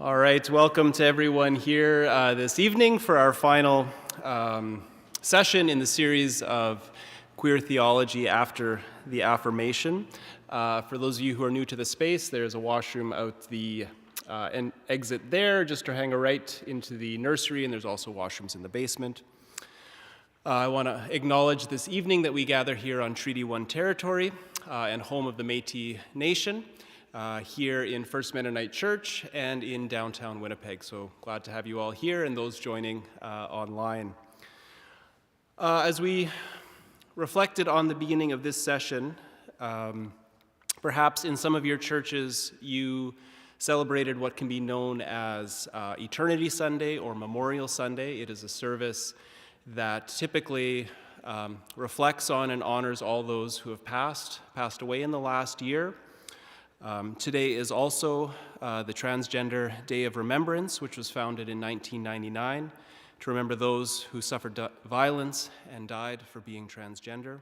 All right, welcome to everyone here this evening for our final session in the series of Queer Theology after the Affirmation. For those of you who are new to the space, there's a washroom out the exit there, just to hang a right into the nursery, and there's also washrooms in the basement. I want to acknowledge this evening that we gather here on Treaty 1 territory and home of the Métis Nation. Here in First Mennonite Church and in downtown Winnipeg. So glad to have you all here and those joining online. As we reflected on the beginning of this session, perhaps in some of your churches you celebrated what can be known as Eternity Sunday or Memorial Sunday. It is a service that typically reflects on and honors all those who have passed away in the last year. Today is also the Transgender Day of Remembrance, which was founded in 1999 to remember those who suffered violence and died for being transgender.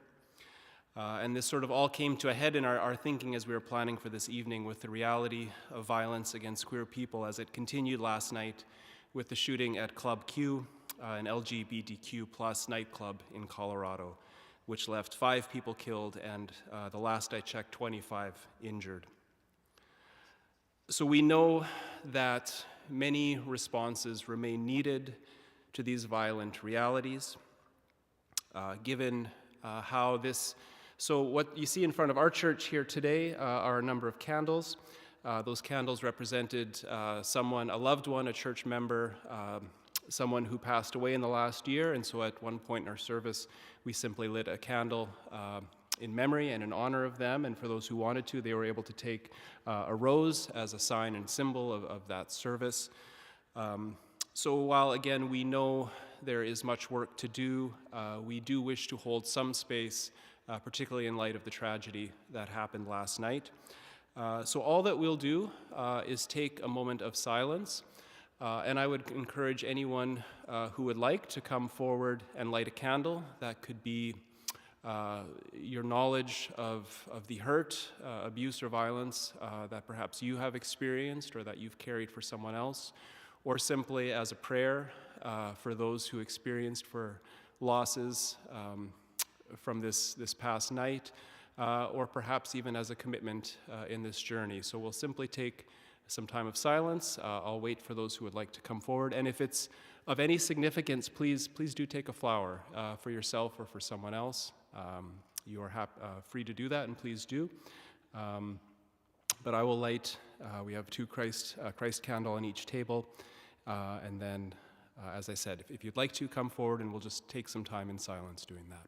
And this sort of all came to a head in our thinking as we were planning for this evening with the reality of violence against queer people as it continued last night with the shooting at Club Q, an LGBTQ plus nightclub in Colorado, which left 5 people killed and the last I checked, 25 injured. So we know that many responses remain needed to these violent realities, given how this. So what you see in front of our church here today are a number of candles. Those candles represented someone, a loved one, a church member, someone who passed away in the last year, and so at one point in our service, we simply lit a candle in memory and in honor of them, and for those who wanted to, they were able to take a rose as a sign and symbol of that service. So while, again, we know there is much work to do, we do wish to hold some space, particularly in light of the tragedy that happened last night. So all that we'll do is take a moment of silence, and I would encourage anyone who would like to come forward and light a candle. That could be your knowledge of the hurt, abuse, or violence that perhaps you have experienced or that you've carried for someone else, or simply as a prayer for those who experienced for losses from this past night, or perhaps even as a commitment in this journey. So we'll simply take some time of silence. I'll wait for those who would like to come forward, and if it's of any significance, please do take a flower for yourself or for someone else. You are free to do that, and please do. But I will light, we have 2 Christ candle on each table, and then, as I said, if you'd like to, come forward and we'll just take some time in silence doing that.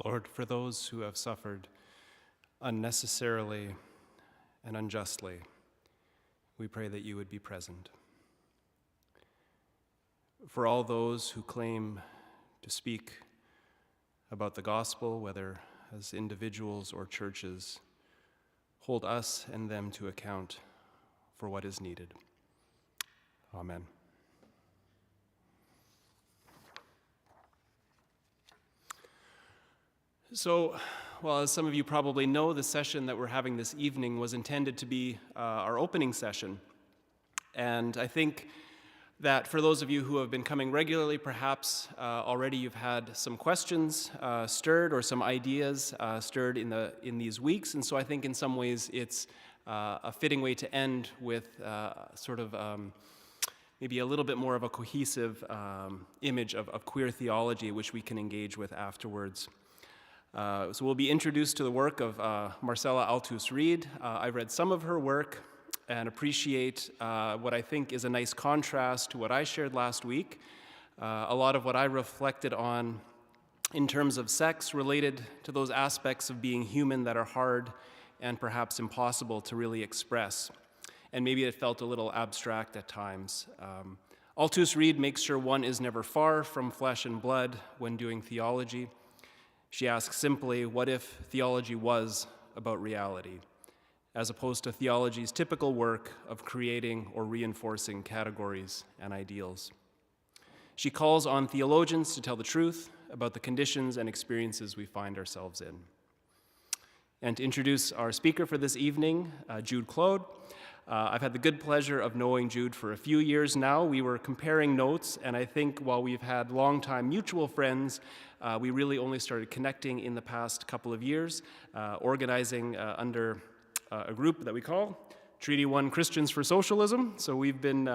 Lord, for those who have suffered unnecessarily and unjustly, we pray that you would be present. For all those who claim to speak about the gospel, whether as individuals or churches, hold us and them to account for what is needed. Amen. So, well, as some of you probably know, the session that we're having this evening was intended to be our opening session. And I think that for those of you who have been coming regularly, perhaps already you've had some questions stirred or some ideas stirred in these weeks. And so I think in some ways it's a fitting way to end with maybe a little bit more of a cohesive image of queer theology, which we can engage with afterwards. So we'll be introduced to the work of Marcella Althaus-Reid. I've read some of her work and appreciate what I think is a nice contrast to what I shared last week. A lot of what I reflected on in terms of sex related to those aspects of being human that are hard and perhaps impossible to really express. And maybe it felt a little abstract at times. Althaus-Reid makes sure one is never far from flesh and blood when doing theology. She asks simply, what if theology was about reality, as opposed to theology's typical work of creating or reinforcing categories and ideals? She calls on theologians to tell the truth about the conditions and experiences we find ourselves in. And to introduce our speaker for this evening, Jude Claude. I've had the good pleasure of knowing Jude for a few years now. We were comparing notes, and I think while we've had long-time mutual friends, we really only started connecting in the past couple of years, organizing under a group that we call Treaty 1 Christians for Socialism. So we've been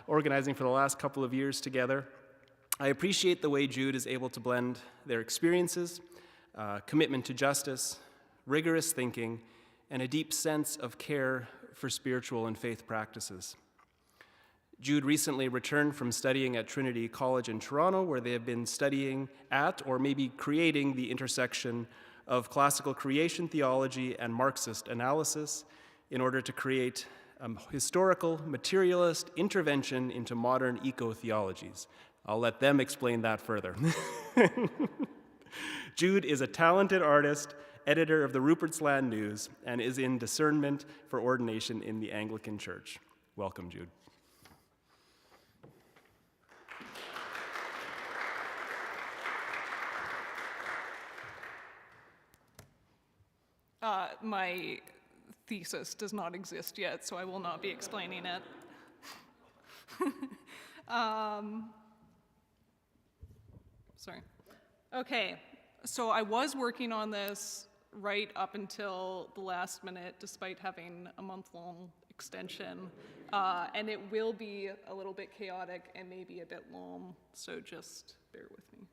organizing for the last couple of years together. I appreciate the way Jude is able to blend their experiences, commitment to justice, rigorous thinking, and a deep sense of care for spiritual and faith practices. Jude recently returned from studying at Trinity College in Toronto, where they have been studying at, or maybe creating, the intersection of classical creation theology and Marxist analysis in order to create a historical, materialist intervention into modern eco-theologies. I'll let them explain that further. Jude is a talented artist, editor of the Rupert's Land News, and is in discernment for ordination in the Anglican Church. Welcome, Jude. My thesis does not exist yet, so I will not be explaining it. Sorry. Okay, so I was working on this right up until the last minute, despite having a month-long extension, and it will be a little bit chaotic and maybe a bit long, so just bear with me.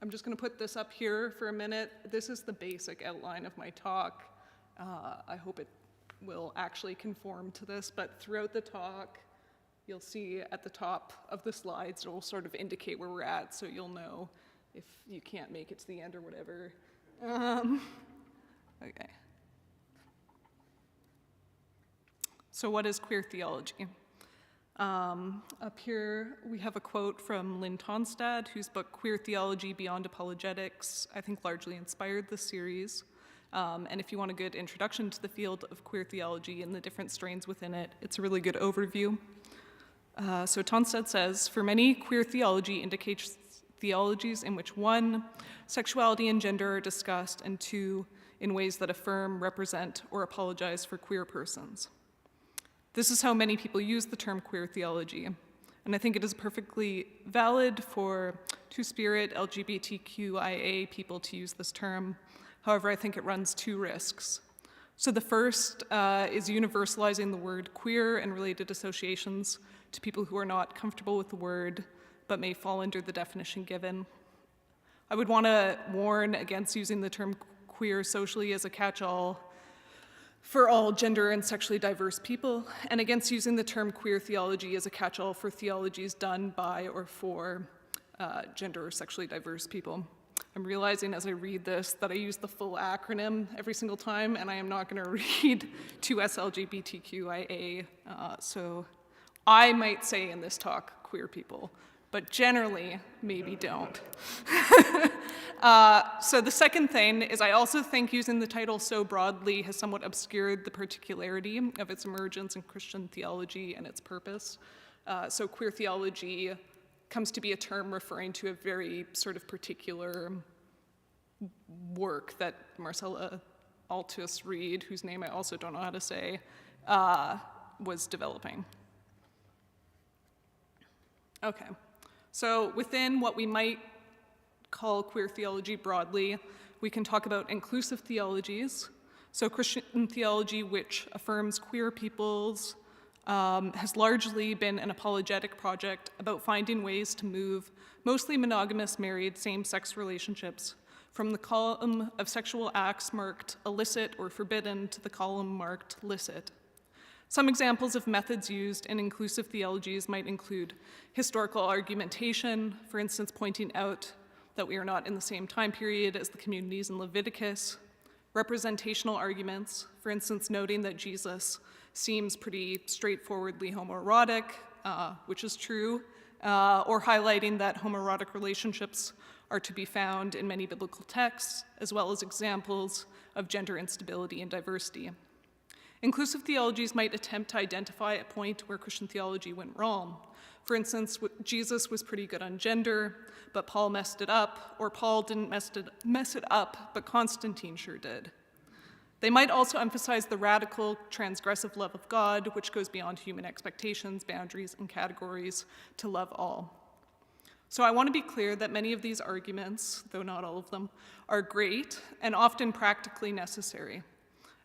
I'm just going to put this up here for a minute. This is the basic outline of my talk. I hope it will actually conform to this, but throughout the talk, you'll see at the top of the slides, it will sort of indicate where we're at, so you'll know if you can't make it to the end or whatever. Okay. So what is queer theology? Up here, we have a quote from Lynn Tonstad, whose book Queer Theology Beyond Apologetics, I think largely inspired this series. And if you want a good introduction to the field of queer theology and the different strains within it, it's a really good overview. So Tonstad says, for many, queer theology indicates theologies in which 1, sexuality and gender are discussed, and 2, in ways that affirm, represent, or apologize for queer persons. This is how many people use the term queer theology, and I think it is perfectly valid for two-spirit LGBTQIA people to use this term. However, I think it runs 2 risks. So the first is universalizing the word queer and related associations to people who are not comfortable with the word, but may fall under the definition given. I would want to warn against using the term queer socially as a catch-all for all gender and sexually diverse people, and against using the term queer theology as a catch-all for theologies done by or for gender or sexually diverse people. I'm realizing as I read this that I use the full acronym every single time, and I am not going to read 2SLGBTQIA. So I might say in this talk queer people, but generally maybe don't. So the second thing is I also think using the title so broadly has somewhat obscured the particularity of its emergence in Christian theology and its purpose. So queer theology comes to be a term referring to a very sort of particular work that Marcella Althaus-Reid, whose name I also don't know how to say, was developing. Okay, so within what we might call queer theology broadly, we can talk about inclusive theologies. So Christian theology, which affirms queer peoples, has largely been an apologetic project about finding ways to move mostly monogamous married same-sex relationships from the column of sexual acts marked illicit or forbidden to the column marked licit. Some examples of methods used in inclusive theologies might include historical argumentation, for instance, pointing out that we are not in the same time period as the communities in Leviticus, representational arguments, for instance, noting that Jesus seems pretty straightforwardly homoerotic, which is true, or highlighting that homoerotic relationships are to be found in many biblical texts, as well as examples of gender instability and diversity. Inclusive theologies might attempt to identify a point where Christian theology went wrong. For instance, Jesus was pretty good on gender, but Paul messed it up, or Paul didn't mess it up, but Constantine sure did. They might also emphasize the radical, transgressive love of God, which goes beyond human expectations, boundaries, and categories to love all. So I want to be clear that many of these arguments, though not all of them, are great and often practically necessary.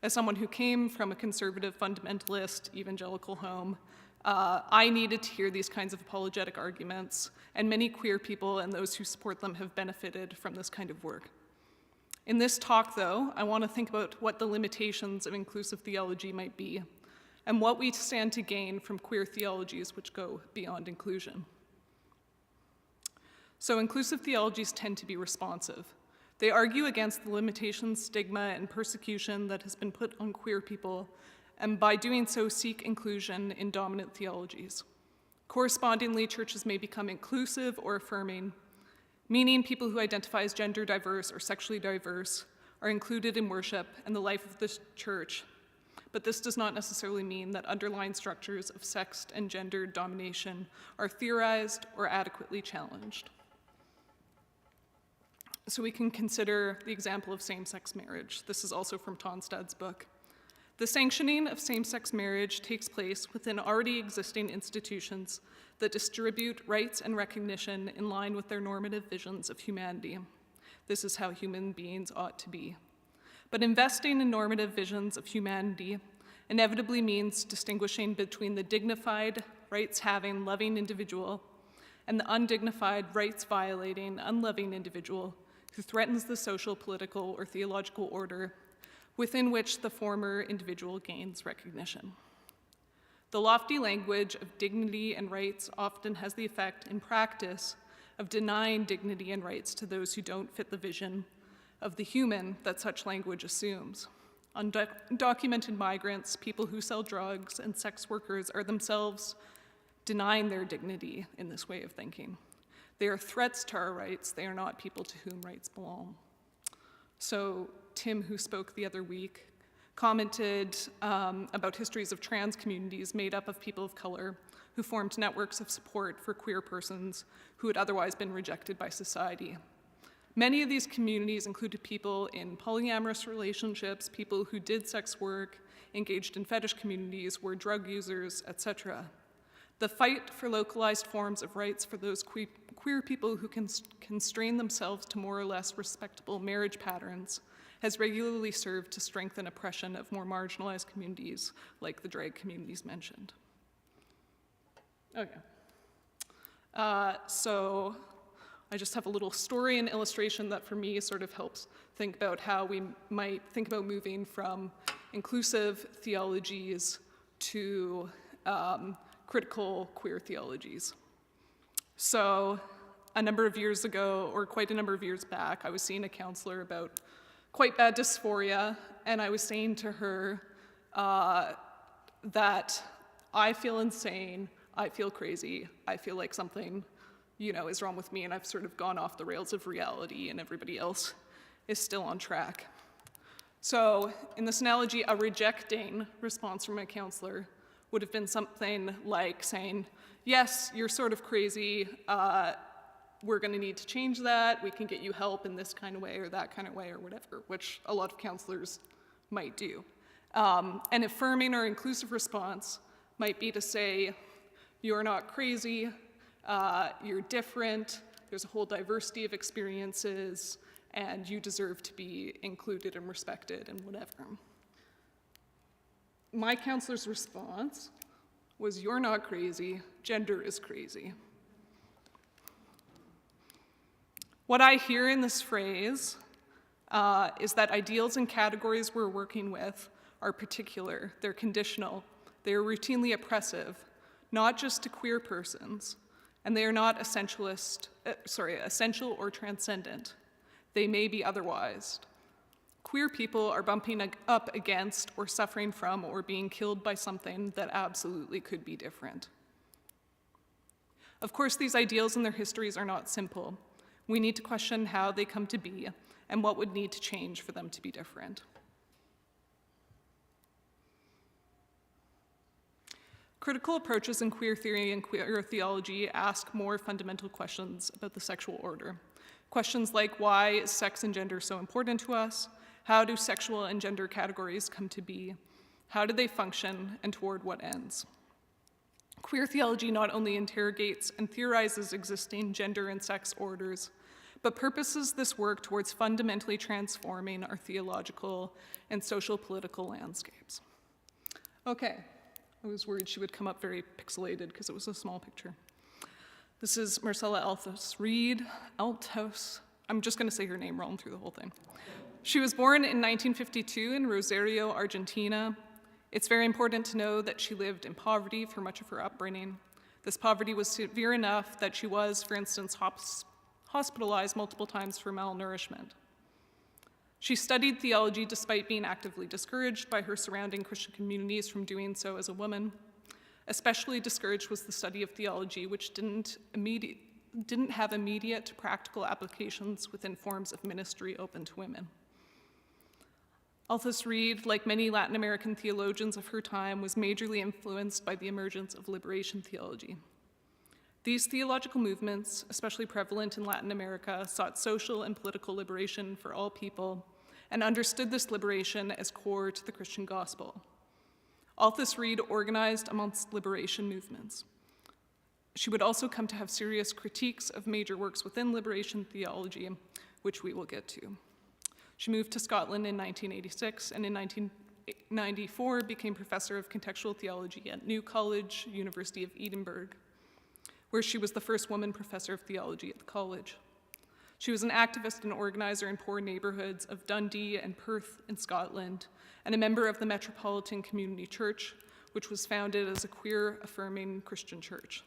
As someone who came from a conservative, fundamentalist, evangelical home, I needed to hear these kinds of apologetic arguments, and many queer people and those who support them have benefited from this kind of work. In this talk, though, I want to think about what the limitations of inclusive theology might be, and what we stand to gain from queer theologies which go beyond inclusion. So inclusive theologies tend to be responsive. They argue against the limitations, stigma, and persecution that has been put on queer people, and by doing so seek inclusion in dominant theologies. Correspondingly, churches may become inclusive or affirming, meaning people who identify as gender diverse or sexually diverse are included in worship and the life of the church, but this does not necessarily mean that underlying structures of sex and gender domination are theorized or adequately challenged. So we can consider the example of same-sex marriage. This is also from Tonstad's book. The sanctioning of same-sex marriage takes place within already existing institutions that distribute rights and recognition in line with their normative visions of humanity. This is how human beings ought to be. But investing in normative visions of humanity inevitably means distinguishing between the dignified, rights-having, loving individual and the undignified, rights-violating, unloving individual who threatens the social, political, or theological order within which the former individual gains recognition. The lofty language of dignity and rights often has the effect, in practice, of denying dignity and rights to those who don't fit the vision of the human that such language assumes. Undocumented migrants, people who sell drugs, and sex workers are themselves denying their dignity in this way of thinking. They are threats to our rights. They are not people to whom rights belong. So Tim, who spoke the other week, commented about histories of trans communities made up of people of color who formed networks of support for queer persons who had otherwise been rejected by society. Many of these communities included people in polyamorous relationships, people who did sex work, engaged in fetish communities, were drug users, etc. The fight for localized forms of rights for those queer people who can constrain themselves to more or less respectable marriage patterns has regularly served to strengthen oppression of more marginalized communities like the drag communities mentioned. Okay. So I just have a little story and illustration that for me sort of helps think about how we might think about moving from inclusive theologies to critical queer theologies. So a number of years ago, or quite a number of years back, I was seeing a counselor about quite bad dysphoria, and I was saying to her that I feel insane, I feel crazy, I feel like something, is wrong with me, and I've sort of gone off the rails of reality, and everybody else is still on track. So in this analogy, a rejecting response from a counselor would have been something like saying, yes, you're sort of crazy, we're going to need to change that, we can get you help in this kind of way or that kind of way or whatever, which a lot of counselors might do. An affirming or inclusive response might be to say, you're not crazy, you're different, there's a whole diversity of experiences, and you deserve to be included and respected and whatever. My counselor's response was, you're not crazy, gender is crazy. What I hear in this phrase is that ideals and categories we're working with are particular, they're conditional, they are routinely oppressive, not just to queer persons, and they are not essential or transcendent. They may be otherwise. Queer people are bumping up against or suffering from or being killed by something that absolutely could be different. Of course, these ideals and their histories are not simple. We need to question how they come to be and what would need to change for them to be different. Critical approaches in queer theory and queer theology ask more fundamental questions about the sexual order. Questions like, why is sex and gender so important to us? How do sexual and gender categories come to be? How do they function, and toward what ends? Queer theology not only interrogates and theorizes existing gender and sex orders, but purposes this work towards fundamentally transforming our theological and social political landscapes. Okay, I was worried she would come up very pixelated because it was a small picture. This is Marcella Althaus-Reid. I'm just going to say her name wrong through the whole thing. She was born in 1952 in Rosario, Argentina. It's very important to know that she lived in poverty for much of her upbringing. This poverty was severe enough that she was, for instance, hospitalized multiple times for malnourishment. She studied theology despite being actively discouraged by her surrounding Christian communities from doing so as a woman. Especially discouraged was the study of theology, which didn't have immediate practical applications within forms of ministry open to women. Althaus-Reid, like many Latin American theologians of her time, was majorly influenced by the emergence of liberation theology. These theological movements, especially prevalent in Latin America, sought social and political liberation for all people and understood this liberation as core to the Christian gospel. Althaus-Reid organized amongst liberation movements. She would also come to have serious critiques of major works within liberation theology, which we will get to. She moved to Scotland in 1986 and in 1994 became professor of contextual theology at New College, University of Edinburgh, where she was the first woman professor of theology at the college. She was an activist and organizer in poor neighborhoods of Dundee and Perth in Scotland, and a member of the Metropolitan Community Church, which was founded as a queer, affirming Christian church.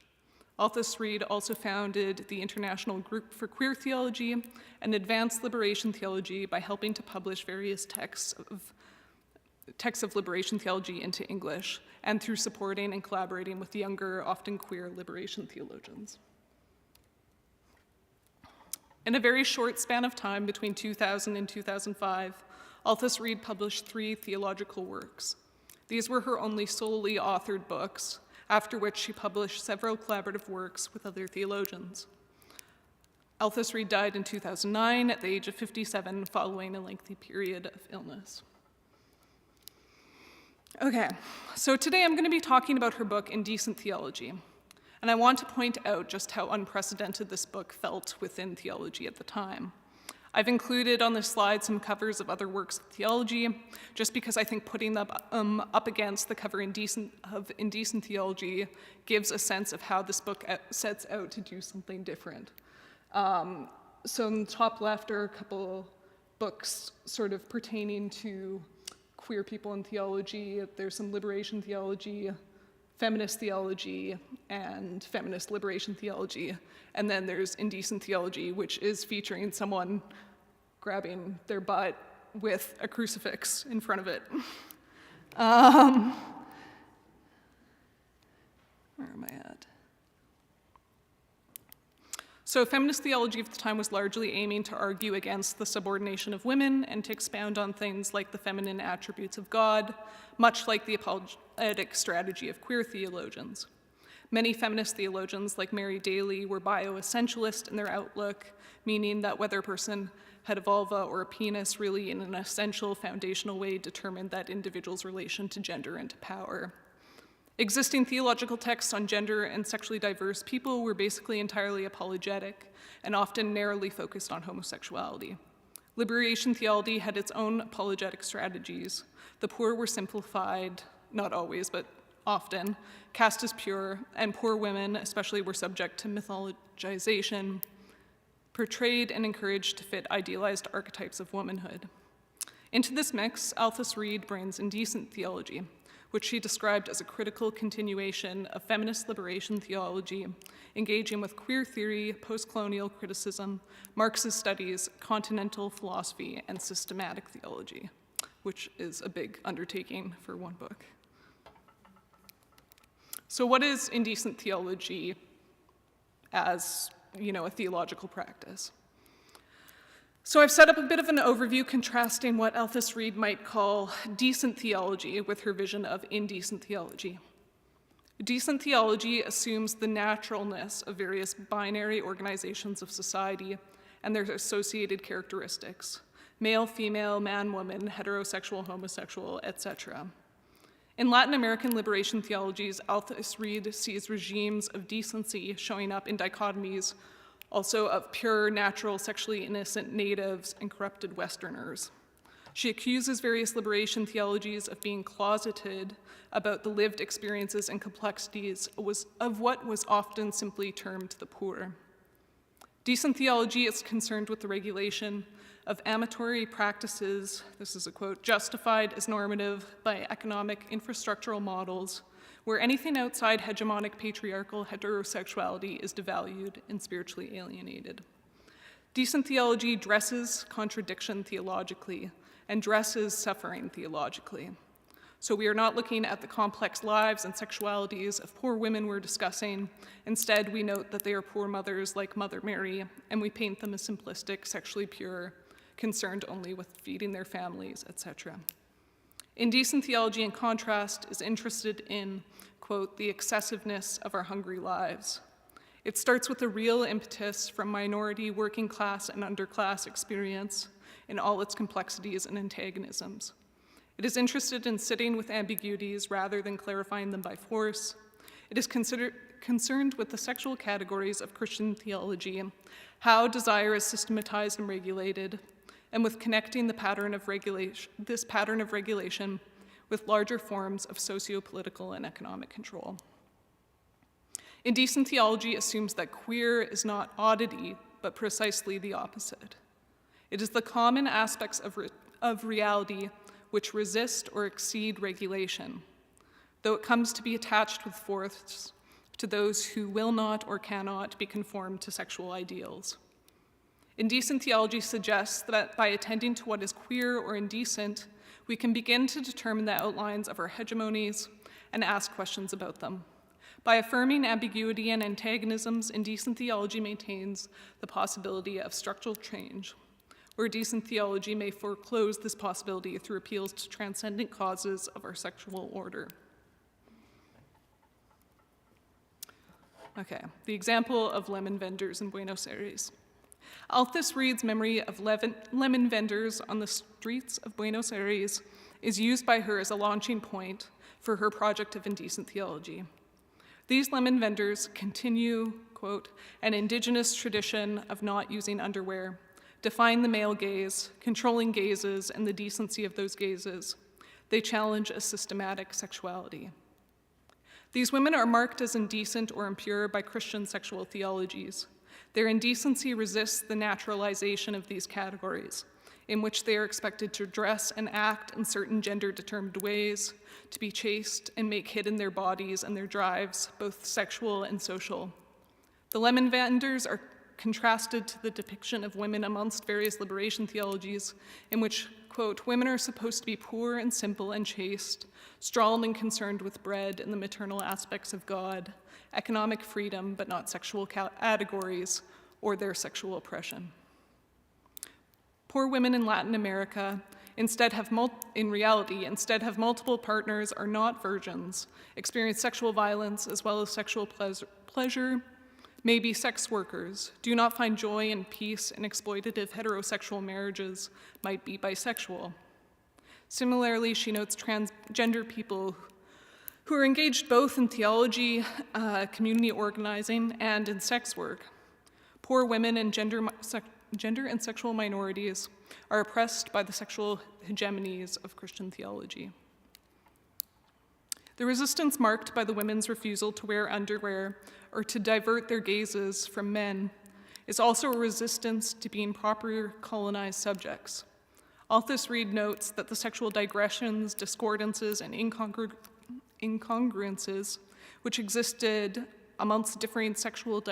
Althaus-Reid also founded the International Group for Queer Theology and advanced liberation theology by helping to publish various texts of liberation theology into English, and through supporting and collaborating with younger, often queer liberation theologians. In a very short span of time between 2000 and 2005, Althaus-Reid published 3 theological works. These were her only solely authored books, after which she published several collaborative works with other theologians. Althaus-Reid died in 2009 at the age of 57 following a lengthy period of illness. Okay, so today I'm going to be talking about her book, Indecent Theology. And I want to point out just how unprecedented this book felt within theology at the time. I've included on this slide some covers of other works of theology, just because I think putting them up against the cover of Indecent Theology gives a sense of how this book sets out to do something different. So in the top left are a couple books sort of pertaining to queer people in theology. There's some liberation theology, feminist theology and feminist liberation theology. And then there's indecent theology, which is featuring someone grabbing their butt with a crucifix in front of it. Where am I at? So feminist theology of the time was largely aiming to argue against the subordination of women and to expound on things like the feminine attributes of God, much like the apologetic strategy of queer theologians. Many feminist theologians, like Mary Daly, were bioessentialist in their outlook, meaning that whether a person had a vulva or a penis really in an essential foundational way determined that individual's relation to gender and to power. Existing theological texts on gender and sexually diverse people were basically entirely apologetic and often narrowly focused on homosexuality. Liberation theology had its own apologetic strategies. The poor were simplified, not always, but often, cast as pure, and poor women especially were subject to mythologization, portrayed and encouraged to fit idealized archetypes of womanhood. Into this mix, Althaus-Reid brings indecent theology, which she described as a critical continuation of feminist liberation theology, engaging with queer theory, post-colonial criticism, Marxist studies, continental philosophy, and systematic theology, which is a big undertaking for one book. So what is indecent theology as, a theological practice? So I've set up a bit of an overview contrasting what Althaus-Reid might call decent theology with her vision of indecent theology. Decent theology assumes the naturalness of various binary organizations of society and their associated characteristics: male, female, man, woman, heterosexual, homosexual, etc. In Latin American liberation theologies, Althaus-Reid sees regimes of decency showing up in dichotomies also of pure, natural, sexually innocent natives and corrupted Westerners. She accuses various liberation theologies of being closeted about the lived experiences and complexities of what was often simply termed the poor. Decent theology is concerned with the regulation of amatory practices, this is a quote, justified as normative by economic infrastructural models where anything outside hegemonic patriarchal heterosexuality is devalued and spiritually alienated. Decent theology dresses contradiction theologically and dresses suffering theologically. So we are not looking at the complex lives and sexualities of poor women we're discussing. Instead, we note that they are poor mothers like Mother Mary, and we paint them as simplistic, sexually pure, concerned only with feeding their families, etc. Indecent theology, in contrast, is interested in, quote, the excessiveness of our hungry lives. It starts with a real impetus from minority, working class, and underclass experience in all its complexities and antagonisms. It is interested in sitting with ambiguities rather than clarifying them by force. It is concerned with the sexual categories of Christian theology, how desire is systematized and regulated, and with connecting this pattern of regulation with larger forms of socio-political and economic control. Indecent theology assumes that queer is not oddity, but precisely the opposite. It is the common aspects of reality which resist or exceed regulation, though it comes to be attached with force to those who will not or cannot be conformed to sexual ideals. Indecent theology suggests that by attending to what is queer or indecent, we can begin to determine the outlines of our hegemonies and ask questions about them. By affirming ambiguity and antagonisms, indecent theology maintains the possibility of structural change, where decent theology may foreclose this possibility through appeals to transcendent causes of our sexual order. Okay, the example of lemon vendors in Buenos Aires. Althaus-Reid's memory of lemon vendors on the streets of Buenos Aires is used by her as a launching point for her project of indecent theology. These lemon vendors continue, quote, an indigenous tradition of not using underwear, defying the male gaze, controlling gazes and the decency of those gazes. They challenge a systematic sexuality. These women are marked as indecent or impure by Christian sexual theologies. Their indecency resists the naturalization of these categories. in which they are expected to dress and act in certain gender-determined ways, to be chaste and make hidden their bodies and their drives, both sexual and social. The lemon vendors are contrasted to the depiction of women amongst various liberation theologies, in which, quote, women are supposed to be poor and simple and chaste, strong and concerned with bread and the maternal aspects of God, economic freedom but not sexual categories, or their sexual oppression. Poor women in Latin America instead have multiple partners, are not virgins, experience sexual violence as well as sexual pleasure, may be sex workers, do not find joy and peace in exploitative heterosexual marriages, might be bisexual. Similarly, she notes transgender people who are engaged both in theology, community organizing, and in sex work. Poor women and gender and sexual minorities are oppressed by the sexual hegemonies of Christian theology. The resistance marked by the women's refusal to wear underwear or to divert their gazes from men is also a resistance to being proper colonized subjects. Althaus-Reid notes that the sexual digressions, discordances, and incongruences which existed amongst differing sexual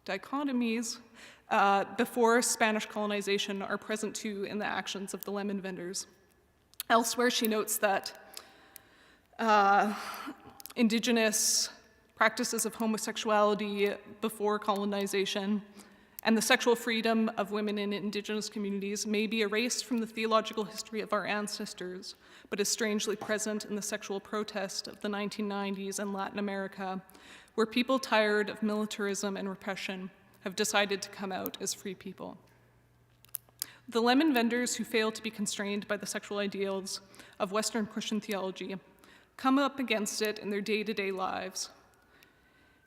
dichotomies before Spanish colonization are present too in the actions of the lemon vendors. Elsewhere, she notes that indigenous practices of homosexuality before colonization and the sexual freedom of women in indigenous communities may be erased from the theological history of our ancestors, but is strangely present in the sexual protest of the 1990s in Latin America, where people tired of militarism and repression have decided to come out as free people. The lemon vendors who fail to be constrained by the sexual ideals of Western Christian theology come up against it in their day-to-day lives.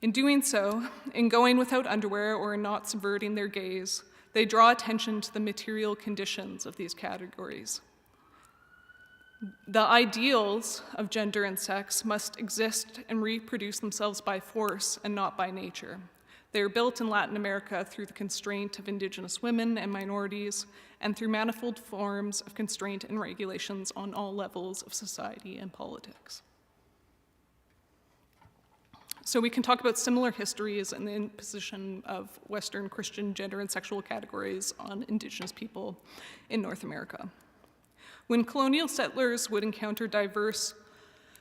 In doing so, in going without underwear or in not subverting their gaze, they draw attention to the material conditions of these categories. The ideals of gender and sex must exist and reproduce themselves by force and not by nature. They are built in Latin America through the constraint of indigenous women and minorities and through manifold forms of constraint and regulations on all levels of society and politics. So we can talk about similar histories and the imposition of Western Christian gender and sexual categories on indigenous people in North America. When colonial settlers would encounter diverse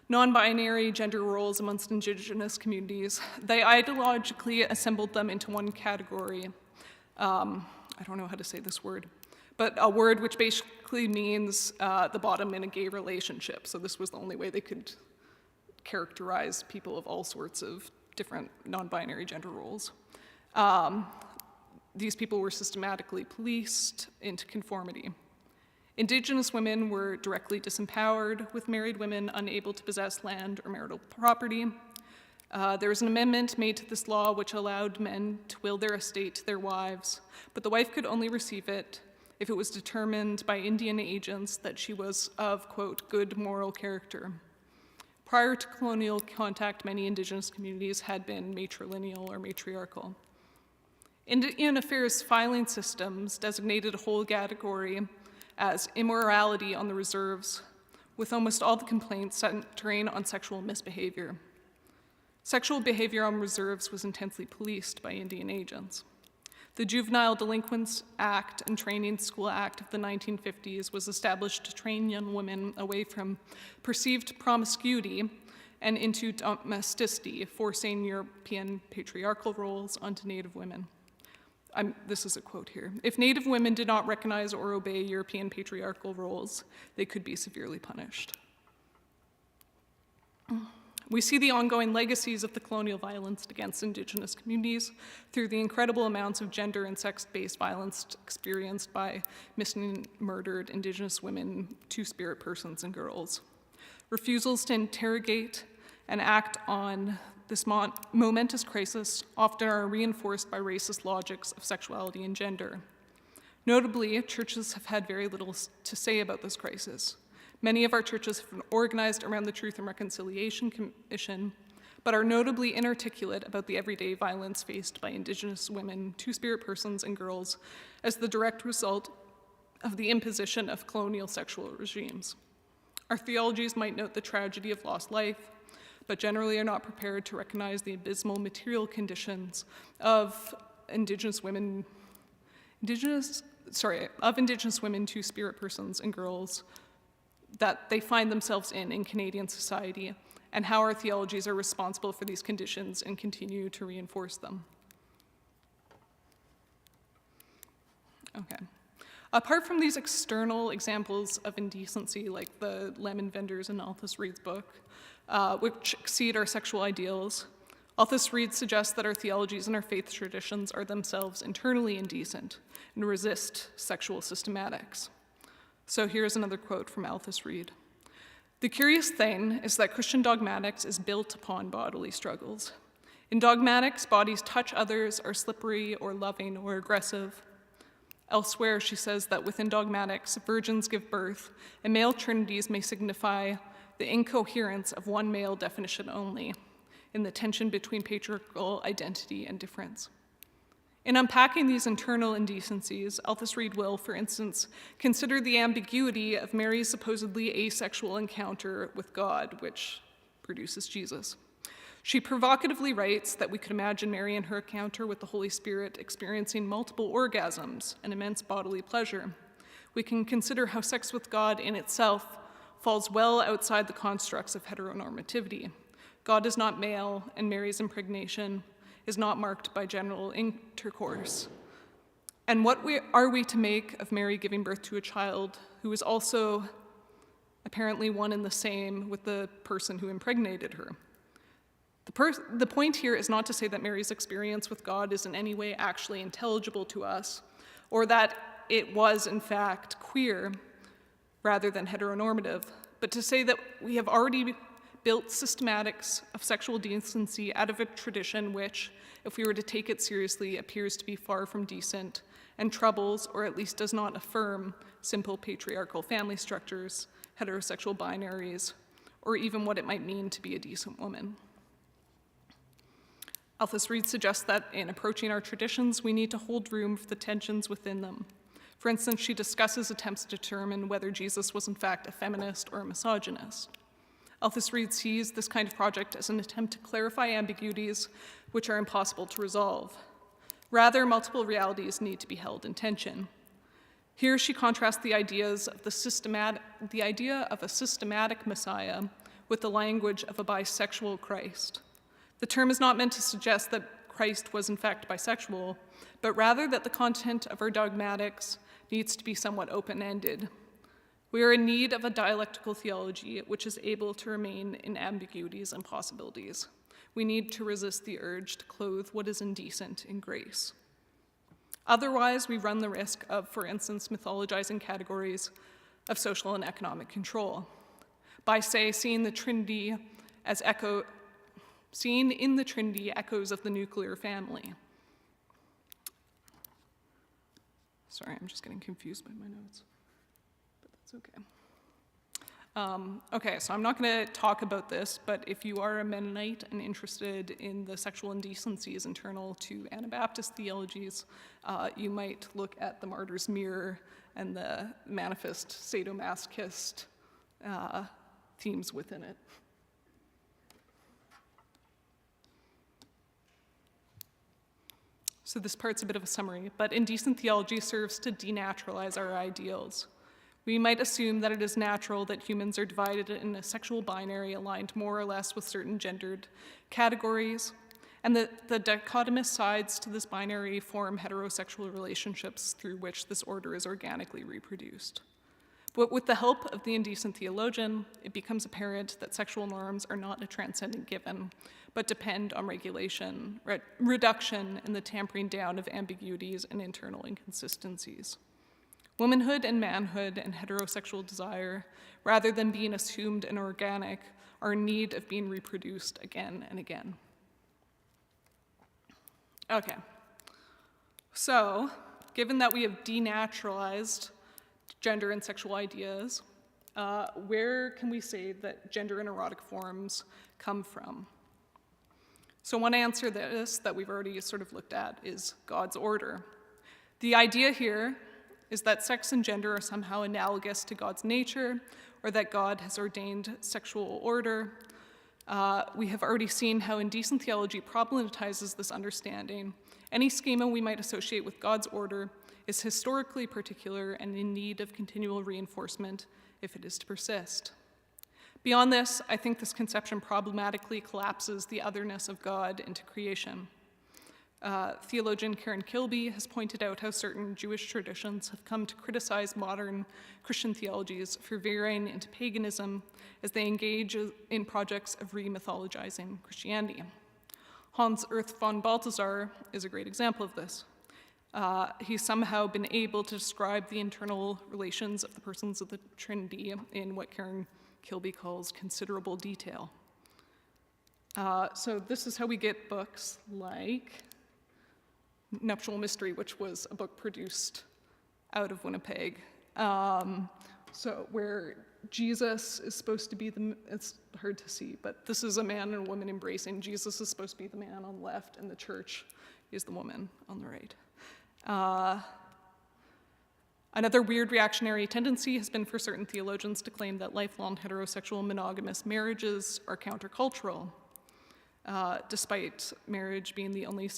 non-binary gender roles amongst indigenous communities, they ideologically assembled them into one category. I don't know how to say this word, but a word which basically means the bottom in a gay relationship. So this was the only way they could characterize people of all sorts of different non-binary gender roles. These people were systematically policed into conformity. Indigenous women were directly disempowered, with married women unable to possess land or marital property. There was an amendment made to this law which allowed men to will their estate to their wives, but the wife could only receive it if it was determined by Indian agents that she was of, quote, good moral character. Prior to colonial contact, many indigenous communities had been matrilineal or matriarchal. Indian affairs filing systems designated a whole category as immorality on the reserves, with almost all the complaints centering on sexual misbehavior. Sexual behavior on reserves was intensely policed by Indian agents. The Juvenile Delinquents Act and Training School Act of the 1950s was established to train young women away from perceived promiscuity and into domesticity, forcing European patriarchal roles onto Native women. This is a quote here. If Native women did not recognize or obey European patriarchal roles, they could be severely punished. We see the ongoing legacies of the colonial violence against indigenous communities through the incredible amounts of gender and sex-based violence experienced by missing and murdered indigenous women, two-spirit persons, and girls. Refusals to interrogate and act on this momentous crisis often are reinforced by racist logics of sexuality and gender. Notably, churches have had very little to say about this crisis. Many of our churches have been organized around the Truth and Reconciliation Commission, but are notably inarticulate about the everyday violence faced by indigenous women, two-spirit persons, and girls as the direct result of the imposition of colonial sexual regimes. Our theologies might note the tragedy of lost life, but generally are not prepared to recognize the abysmal material conditions of Indigenous women Two-Spirit persons and girls that they find themselves in Canadian society, and how our theologies are responsible for these conditions and continue to reinforce them. Okay. Apart from these external examples of indecency, like the lemon vendors in Althaus-Reid's book, which exceed our sexual ideals, Althaus-Reid suggests that our theologies and our faith traditions are themselves internally indecent and resist sexual systematics. So here's another quote from Althaus-Reid. "The curious thing is that Christian dogmatics is built upon bodily struggles. In dogmatics, bodies touch others, are slippery or loving or aggressive. Elsewhere, she says that within dogmatics, virgins give birth, and male trinities may signify the incoherence of one male definition only, in the tension between patriarchal identity and difference. In unpacking these internal indecencies, Althaus-Reid will, for instance, consider the ambiguity of Mary's supposedly asexual encounter with God, which produces Jesus. She provocatively writes that we could imagine Mary in her encounter with the Holy Spirit experiencing multiple orgasms and immense bodily pleasure. We can consider how sex with God in itself falls well outside the constructs of heteronormativity. God is not male, and Mary's impregnation is not marked by genital intercourse. And what are we to make of Mary giving birth to a child who is also apparently one and the same with the person who impregnated her? The point here is not to say that Mary's experience with God is in any way actually intelligible to us, or that it was, in fact, queer rather than heteronormative, but to say that we have already built systematics of sexual decency out of a tradition which, if we were to take it seriously, appears to be far from decent and troubles, or at least does not affirm, simple patriarchal family structures, heterosexual binaries, or even what it might mean to be a decent woman. Althaus-Reid suggests that in approaching our traditions, we need to hold room for the tensions within them. For instance, she discusses attempts to determine whether Jesus was in fact a feminist or a misogynist. Althaus-Reid sees this kind of project as an attempt to clarify ambiguities which are impossible to resolve. Rather, multiple realities need to be held in tension. Here she contrasts the idea of a systematic Messiah with the language of a bisexual Christ. The term is not meant to suggest that Christ was in fact bisexual, but rather that the content of our dogmatics needs to be somewhat open-ended. We are in need of a dialectical theology which is able to remain in ambiguities and possibilities. We need to resist the urge to clothe what is indecent in grace. Otherwise, we run the risk of, for instance, mythologizing categories of social and economic control. By, say, seeing in the Trinity echoes of the nuclear family. Sorry, I'm just getting confused by my notes, but that's okay. Okay, so I'm not going to talk about this, but if you are a Mennonite and interested in the sexual indecencies internal to Anabaptist theologies, you might look at the Martyr's Mirror and the manifest sadomasochist themes within it. So this part's a bit of a summary, but indecent theology serves to denaturalize our ideals. We might assume that it is natural that humans are divided in a sexual binary aligned more or less with certain gendered categories, and that the dichotomous sides to this binary form heterosexual relationships through which this order is organically reproduced. But with the help of the indecent theologian, it becomes apparent that sexual norms are not a transcendent given, but depend on regulation, reduction, and the tampering down of ambiguities and internal inconsistencies. Womanhood and manhood and heterosexual desire, rather than being assumed and organic, are in need of being reproduced again and again. Okay, so given that we have denaturalized gender and sexual ideas, where can we say that gender and erotic forms come from? So one answer to this that we've already sort of looked at is God's order. The idea here is that sex and gender are somehow analogous to God's nature, or that God has ordained sexual order. We have already seen how indecent theology problematizes this understanding. Any schema we might associate with God's order is historically particular and in need of continual reinforcement if it is to persist. Beyond this, I think this conception problematically collapses the otherness of God into creation. Theologian Karen Kilby has pointed out how certain Jewish traditions have come to criticize modern Christian theologies for veering into paganism as they engage in projects of re-mythologizing Christianity. Hans Urs von Balthasar is a great example of this. He's somehow been able to describe the internal relations of the persons of the Trinity in what Karen Kilby calls considerable detail. So this is how we get books like Nuptial Mystery, which was a book produced out of Winnipeg. So where Jesus is supposed to be it's hard to see, but this is a man and a woman embracing. Jesus is supposed to be the man on the left, and the church is the woman on the right. Another weird reactionary tendency has been for certain theologians to claim that lifelong heterosexual monogamous marriages are countercultural, despite marriage being the only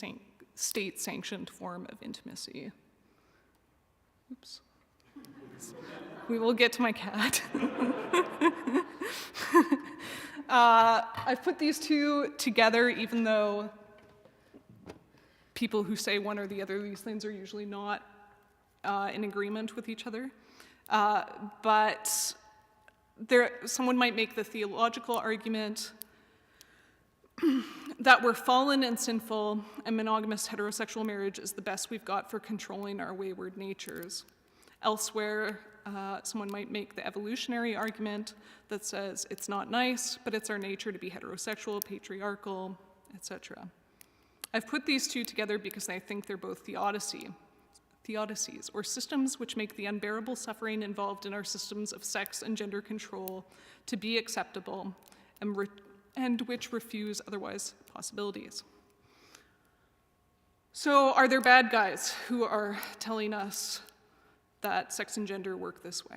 state-sanctioned form of intimacy. Oops. We will get to my cat. I've put these two together, even though people who say one or the other of these things are usually not in agreement with each other. But someone might make the theological argument that we're fallen and sinful, and monogamous heterosexual marriage is the best we've got for controlling our wayward natures. Elsewhere, someone might make the evolutionary argument that says it's not nice, but it's our nature to be heterosexual, patriarchal, etc. I've put these two together because I think they're both theodicies, or systems which make the unbearable suffering involved in our systems of sex and gender control to be acceptable, and which refuse otherwise possibilities. So are there bad guys who are telling us that sex and gender work this way?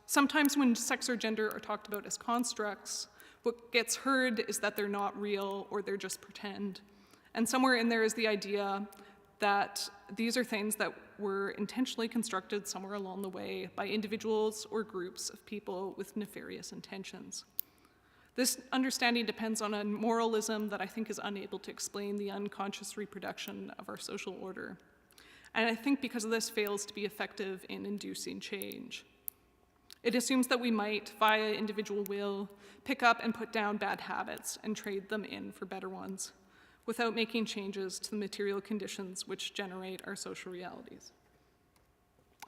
Sometimes when sex or gender are talked about as constructs, what gets heard is that they're not real or they're just pretend. And somewhere in there is the idea that these are things that were intentionally constructed somewhere along the way by individuals or groups of people with nefarious intentions. This understanding depends on a moralism that I think is unable to explain the unconscious reproduction of our social order. And I think because of this fails to be effective in inducing change. It assumes that we might, via individual will, pick up and put down bad habits and trade them in for better ones, without making changes to the material conditions which generate our social realities.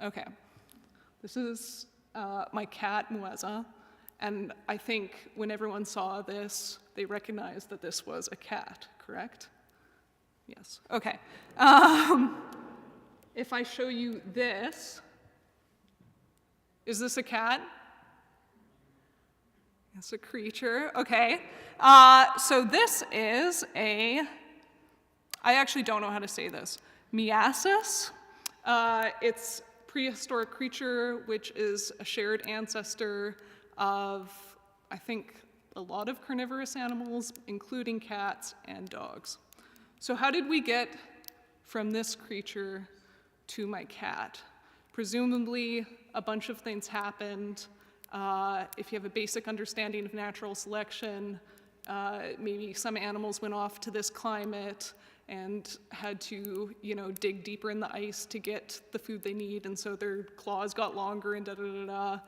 Okay, this is my cat, Mueza, and I think when everyone saw this, they recognized that this was a cat, correct? Yes, okay. If I show you this, is this a cat? It's a creature, okay. So this is I actually don't know how to say this, miasis. It's prehistoric creature, which is a shared ancestor of, I think, a lot of carnivorous animals, including cats and dogs. So how did we get from this creature to my cat? Presumably, a bunch of things happened. If you have a basic understanding of natural selection, maybe some animals went off to this climate and had to, dig deeper in the ice to get the food they need, and so their claws got longer and da-da-da-da.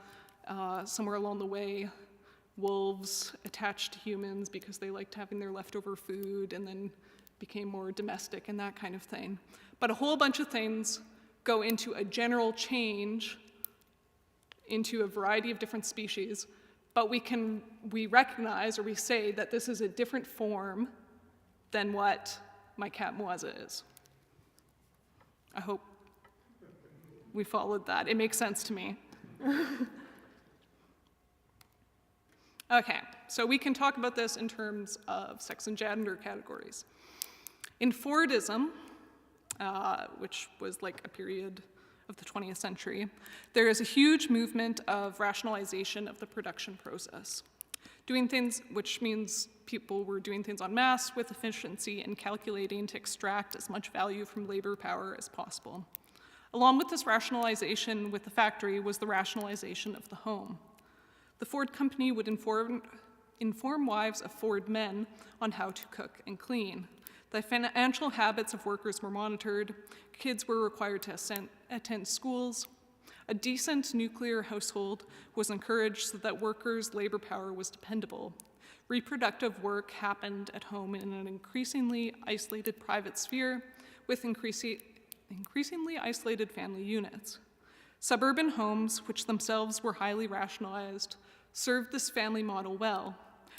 Somewhere along the way, wolves attached to humans because they liked having their leftover food and then became more domestic and that kind of thing. But a whole bunch of things go into a general change into a variety of different species, but we recognize or we say that this is a different form than what my cat Mueza is. I hope we followed that. It makes sense to me. Okay, so we can talk about this in terms of sex and gender categories. In Fordism, which was like a period of the 20th century, there is a huge movement of rationalization of the production process. Doing things, which means people were doing things en masse with efficiency and calculating to extract as much value from labor power as possible. Along with this rationalization with the factory was the rationalization of the home. The Ford Company would inform wives of Ford men on how to cook and clean. The financial habits of workers were monitored. Kids were required to attend schools. A decent nuclear household was encouraged so that workers' labor power was dependable. Reproductive work happened at home in an increasingly isolated private sphere with increasingly isolated family units. Suburban homes, which themselves were highly rationalized, served this family model well.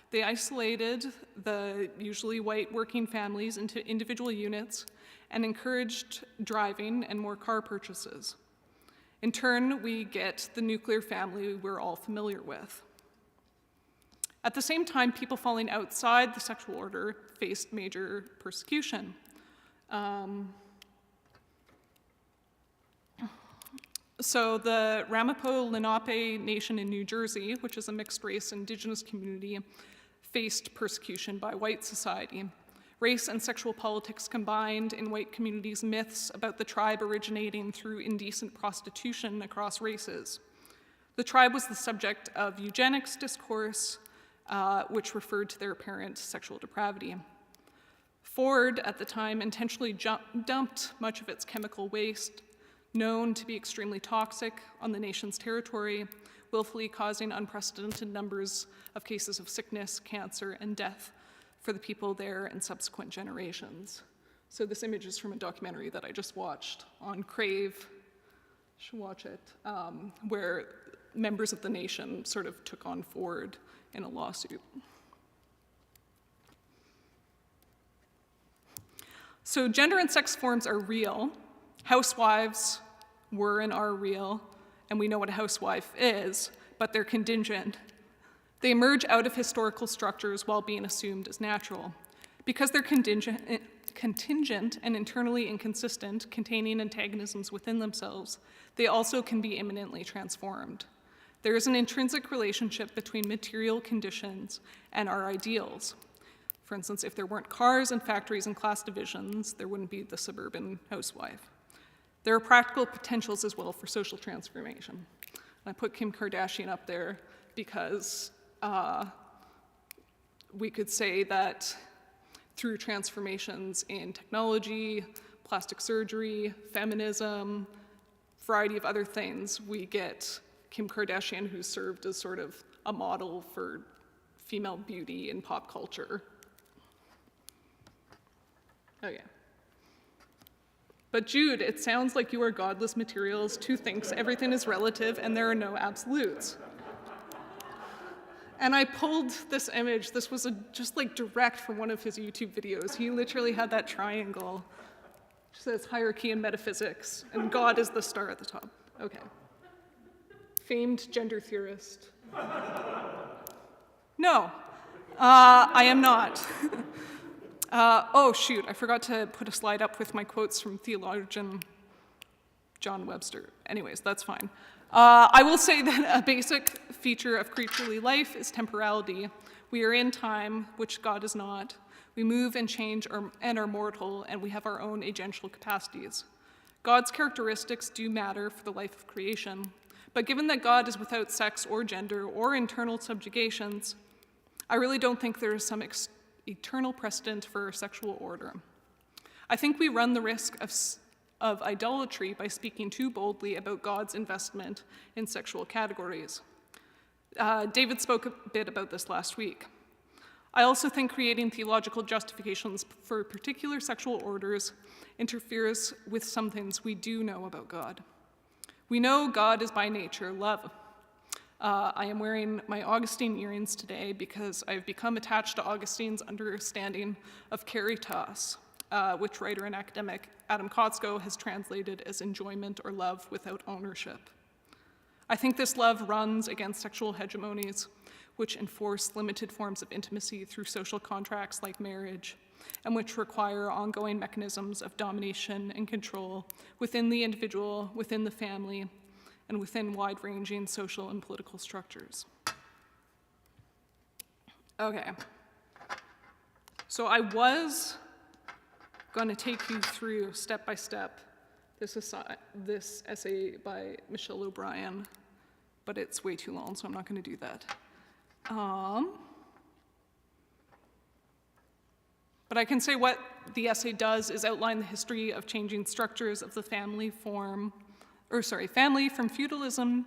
They isolated the usually white working families into individual units and encouraged driving and more car purchases. In turn, we get the nuclear family we're all familiar with. At the same time, people falling outside the sexual order faced major persecution. So the Ramapo-Lenape Nation in New Jersey, which is a mixed-race indigenous community, faced persecution by white society. Race and sexual politics combined in white communities' myths about the tribe originating through indecent prostitution across races. The tribe was the subject of eugenics discourse, which referred to their apparent sexual depravity. Ford, at the time, intentionally dumped much of its chemical waste, known to be extremely toxic, on the nation's territory, willfully causing unprecedented numbers of cases of sickness, cancer, and death for the people there and subsequent generations. So this image is from a documentary that I just watched on Crave, you should watch it, where members of the nation sort of took on Ford in a lawsuit. So gender and sex forms are real. Housewives were and are real, and we know what a housewife is, but they're contingent. They emerge out of historical structures while being assumed as natural. Because they're contingent and internally inconsistent, containing antagonisms within themselves, they also can be imminently transformed. There is an intrinsic relationship between material conditions and our ideals. For instance, if there weren't cars and factories and class divisions, there wouldn't be the suburban housewife. There are practical potentials as well for social transformation. I put Kim Kardashian up there because we could say that through transformations in technology, plastic surgery, feminism, variety of other things, we get Kim Kardashian, who's served as sort of a model for female beauty in pop culture. Okay. But Jude, it sounds like you are godless materials, who thinks everything is relative and there are no absolutes. And I pulled this image. This was just like direct from one of his YouTube videos. He literally had that triangle. It says hierarchy and metaphysics, and God is the star at the top. Okay. Famed gender theorist. No, I am not. Oh, shoot, I forgot to put a slide up with my quotes from theologian John Webster. Anyways, that's fine. I will say that a basic feature of creaturely life is temporality. We are in time, which God is not. We move and change and are mortal, and we have our own agential capacities. God's characteristics do matter for the life of creation, but given that God is without sex or gender or internal subjugations, I really don't think there is some eternal precedent for sexual order. I think we run the risk of idolatry by speaking too boldly about God's investment in sexual categories. David spoke a bit about this last week. I also think creating theological justifications for particular sexual orders interferes with some things we do know about God. We know God is by nature love. I am wearing my Augustine earrings today because I've become attached to Augustine's understanding of caritas, which writer and academic Adam Kotsko has translated as enjoyment or love without ownership. I think this love runs against sexual hegemonies, which enforce limited forms of intimacy through social contracts like marriage, and which require ongoing mechanisms of domination and control within the individual, within the family, and within wide-ranging social and political structures. Okay. So I was going to take you through, step by step, this essay by Michelle O'Brien, but it's way too long, so I'm not going to do that. But I can say what the essay does is outline the history of changing structures of the family from feudalism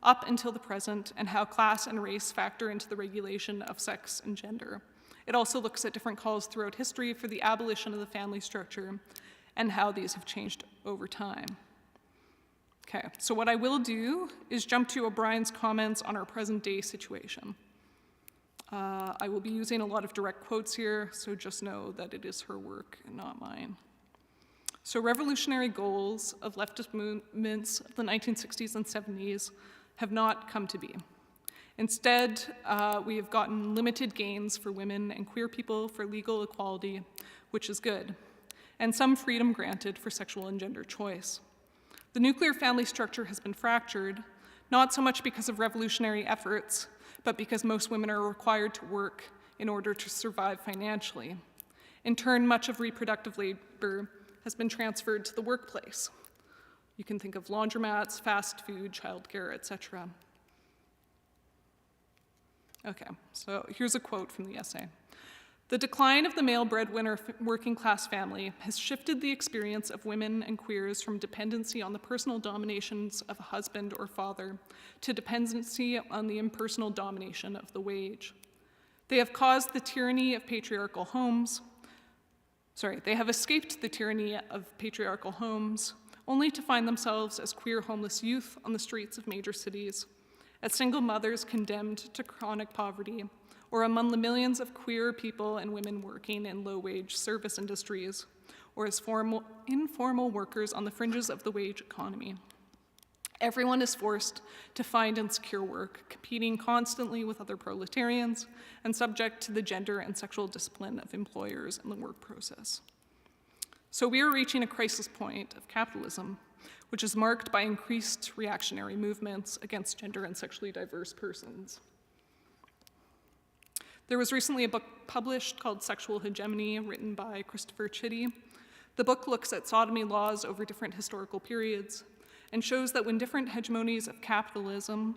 up until the present, and how class and race factor into the regulation of sex and gender. It also looks at different calls throughout history for the abolition of the family structure and how these have changed over time. Okay, so what I will do is jump to O'Brien's comments on our present day situation. I will be using a lot of direct quotes here, so just know that it is her work and not mine. So revolutionary goals of leftist movements of the 1960s and 70s have not come to be. Instead, we have gotten limited gains for women and queer people for legal equality, which is good, and some freedom granted for sexual and gender choice. The nuclear family structure has been fractured, not so much because of revolutionary efforts, but because most women are required to work in order to survive financially. In turn, much of reproductive labor has been transferred to the workplace. You can think of laundromats, fast food, childcare, etc. Okay, so here's a quote from the essay. The decline of the male breadwinner working class family has shifted the experience of women and queers from dependency on the personal dominations of a husband or father to dependency on the impersonal domination of the wage. They have caused the tyranny of patriarchal homes. They have escaped the tyranny of patriarchal homes only to find themselves as queer homeless youth on the streets of major cities, as single mothers condemned to chronic poverty, or among the millions of queer people and women working in low-wage service industries, or as informal workers on the fringes of the wage economy. Everyone is forced to find and secure work, competing constantly with other proletarians, and subject to the gender and sexual discipline of employers in the work process. So we are reaching a crisis point of capitalism, which is marked by increased reactionary movements against gender and sexually diverse persons. There was recently a book published called Sexual Hegemony, written by Christopher Chitty. The book looks at sodomy laws over different historical periods and shows that when different hegemonies of capitalism,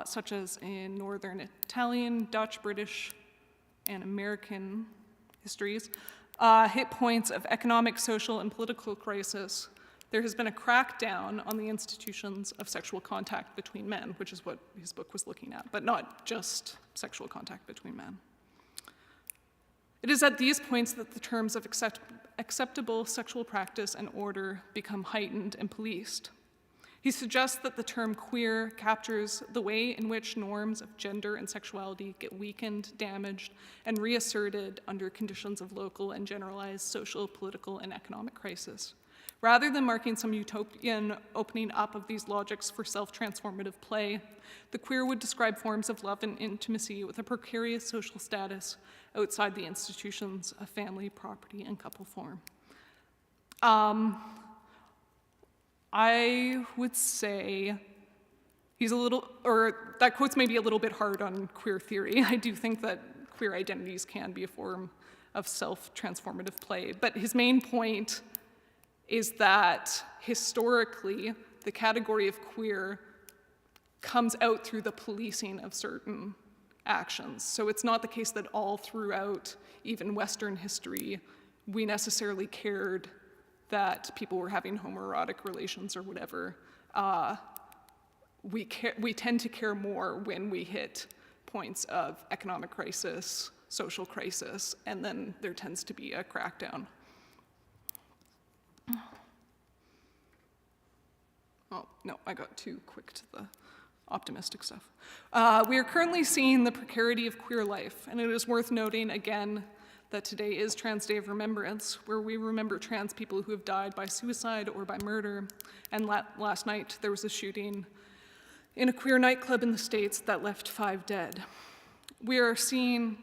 such as in Northern Italian, Dutch, British, and American histories, hit points of economic, social, and political crisis, there has been a crackdown on the institutions of sexual contact between men, which is what his book was looking at, but not just sexual contact between men. It is at these points that the terms of acceptable sexual practice and order become heightened and policed. He suggests that the term queer captures the way in which norms of gender and sexuality get weakened, damaged, and reasserted under conditions of local and generalized social, political, and economic crisis. Rather than marking some utopian opening up of these logics for self-transformative play, the queer would describe forms of love and intimacy with a precarious social status outside the institutions of family, property, and couple form. I would say that quote's maybe a little bit hard on queer theory. I do think that queer identities can be a form of self-transformative play, but his main point is that historically, the category of queer comes out through the policing of certain actions. So it's not the case that all throughout, even Western history, we necessarily cared that people were having homoerotic relations or whatever. We tend to care more when we hit points of economic crisis, social crisis, and then there tends to be a crackdown. Oh, no, I got too quick to the optimistic stuff. We are currently seeing the precarity of queer life, and it is worth noting again that today is Trans Day of Remembrance, where we remember trans people who have died by suicide or by murder. And last night there was a shooting in a queer nightclub in the States that left 5 dead. We are seeing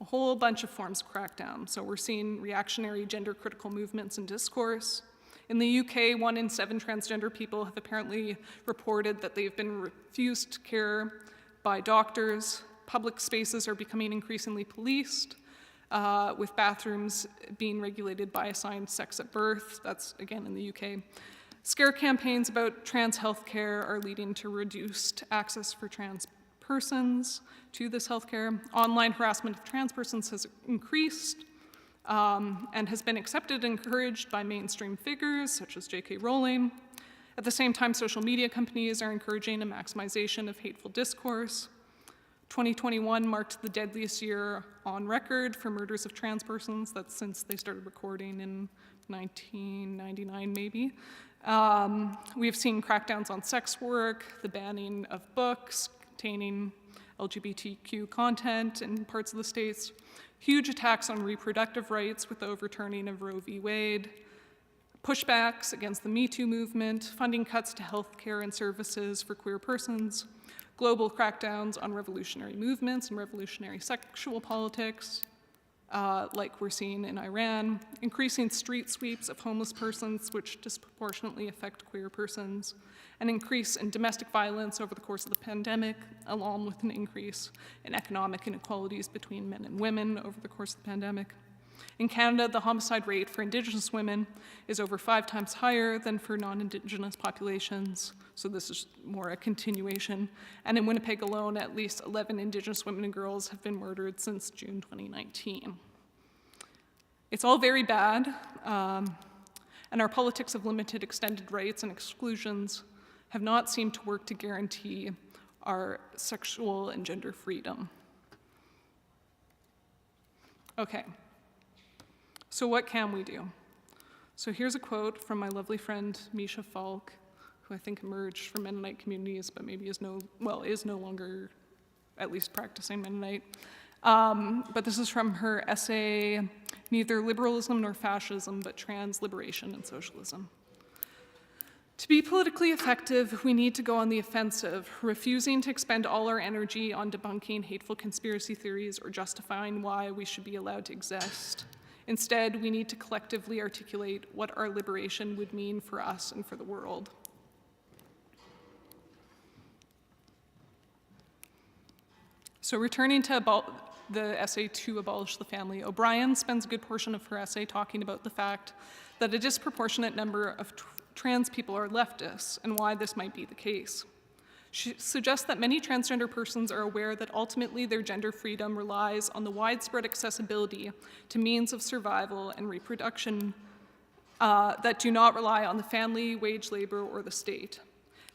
a whole bunch of forms of crackdown. So we're seeing reactionary gender-critical movements and discourse. In the UK, 1 in 7 transgender people have apparently reported that they've been refused care by doctors. Public spaces are becoming increasingly policed, with bathrooms being regulated by assigned sex at birth. That's, again, in the UK. Scare campaigns about trans healthcare are leading to reduced access for trans persons to this healthcare. Online harassment of trans persons has increased and has been accepted and encouraged by mainstream figures such as J.K. Rowling. At the same time, social media companies are encouraging a maximization of hateful discourse. 2021 marked the deadliest year on record for murders of trans persons. That's since they started recording in 1999, maybe. We have seen crackdowns on sex work, the banning of books containing LGBTQ content in parts of the states, huge attacks on reproductive rights with the overturning of Roe v. Wade, pushbacks against the Me Too movement, funding cuts to healthcare and services for queer persons, global crackdowns on revolutionary movements and revolutionary sexual politics, like we're seeing in Iran, increasing street sweeps of homeless persons, which disproportionately affect queer persons, an increase in domestic violence over the course of the pandemic, along with an increase in economic inequalities between men and women over the course of the pandemic. In Canada, the homicide rate for Indigenous women is over 5 times higher than for non-Indigenous populations, so this is more a continuation. And in Winnipeg alone, at least 11 Indigenous women and girls have been murdered since June 2019. It's all very bad, and our politics of limited extended rights and exclusions have not seemed to work to guarantee our sexual and gender freedom. Okay. So what can we do? So here's a quote from my lovely friend Misha Falk, who I think emerged from Mennonite communities, but maybe is no longer at least practicing Mennonite. But this is from her essay, Neither Liberalism Nor Fascism, but Trans Liberation and Socialism. To be politically effective, we need to go on the offensive, refusing to expend all our energy on debunking hateful conspiracy theories or justifying why we should be allowed to exist. Instead, we need to collectively articulate what our liberation would mean for us and for the world. So returning to the essay To Abolish the Family, O'Brien spends a good portion of her essay talking about the fact that a disproportionate number of trans people are leftists and why this might be the case. She suggests that many transgender persons are aware that ultimately their gender freedom relies on the widespread accessibility to means of survival and reproduction that do not rely on the family, wage labor, or the state.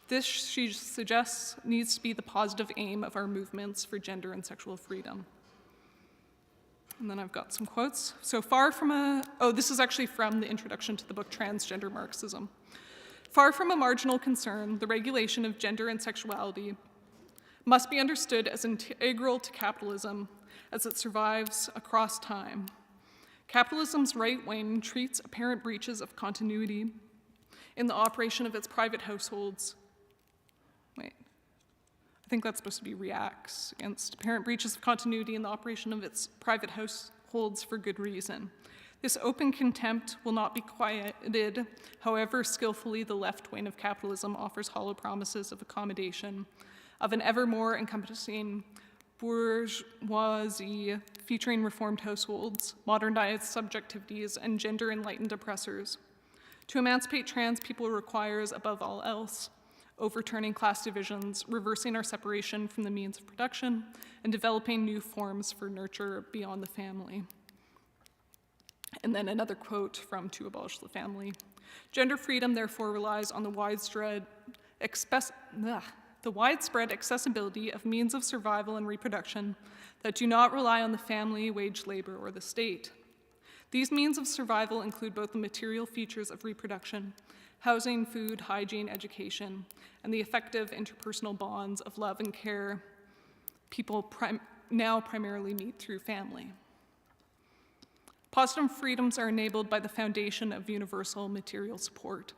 This, she suggests, needs to be the positive aim of our movements for gender and sexual freedom. And then I've got some quotes. So far from this is actually from the introduction to the book Transgender Marxism. Far from a marginal concern, the regulation of gender and sexuality must be understood as integral to capitalism as it survives across time. Capitalism's right wing treats apparent breaches of continuity in the operation of its private households. I think that's supposed to be reacts against apparent breaches of continuity in the operation of its private households for good reason. This open contempt will not be quieted, however skillfully the left wing of capitalism offers hollow promises of accommodation, of an ever more encompassing bourgeoisie featuring reformed households, modernized subjectivities, and gender-enlightened oppressors. To emancipate trans people requires, above all else, overturning class divisions, reversing our separation from the means of production, and developing new forms for nurture beyond the family. And then another quote from To Abolish the Family. Gender freedom, therefore, relies on the widespread accessibility of means of survival and reproduction that do not rely on the family, wage labor, or the state. These means of survival include both the material features of reproduction, housing, food, hygiene, education, and the effective interpersonal bonds of love and care people now primarily meet through family. Positive freedoms are enabled by the foundation of universal material support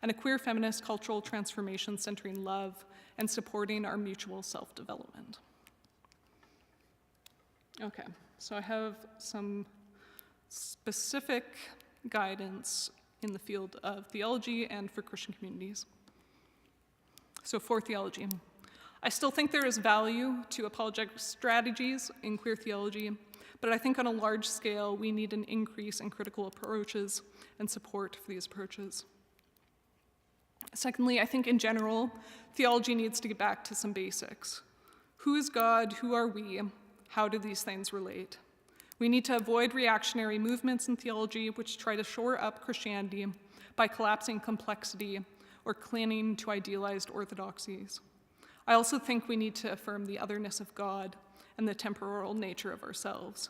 and a queer feminist cultural transformation centering love and supporting our mutual self-development. Okay, So I have some specific guidance in the field of theology and for Christian communities. So for theology, I still think there is value to apologetic strategies in queer theology, but I think on a large scale, we need an increase in critical approaches and support for these approaches. Secondly, I think in general, theology needs to get back to some basics. Who is God? Who are we? How do these things relate? We need to avoid reactionary movements in theology which try to shore up Christianity by collapsing complexity or clinging to idealized orthodoxies. I also think we need to affirm the otherness of God and the temporal nature of ourselves.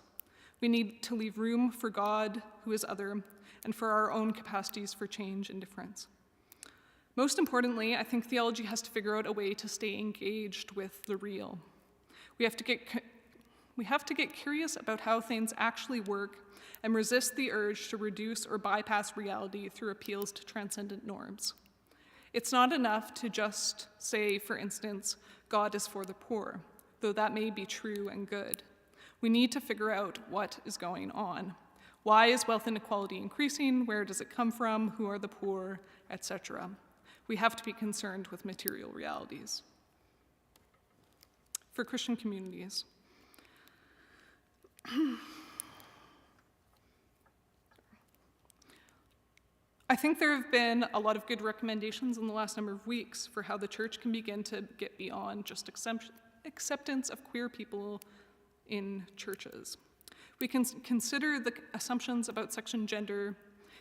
We need to leave room for God, who is other, and for our own capacities for change and difference. Most importantly, I think theology has to figure out a way to stay engaged with the real. We have to get curious about how things actually work and resist the urge to reduce or bypass reality through appeals to transcendent norms. It's not enough to just say, for instance, God is for the poor, though that may be true and good. We need to figure out what is going on. Why is wealth inequality increasing? Where does it come from? Who are the poor? Etc. We have to be concerned with material realities. For Christian communities, I think there have been a lot of good recommendations in the last number of weeks for how the church can begin to get beyond just acceptance of queer people in churches. We can consider the assumptions about sex and gender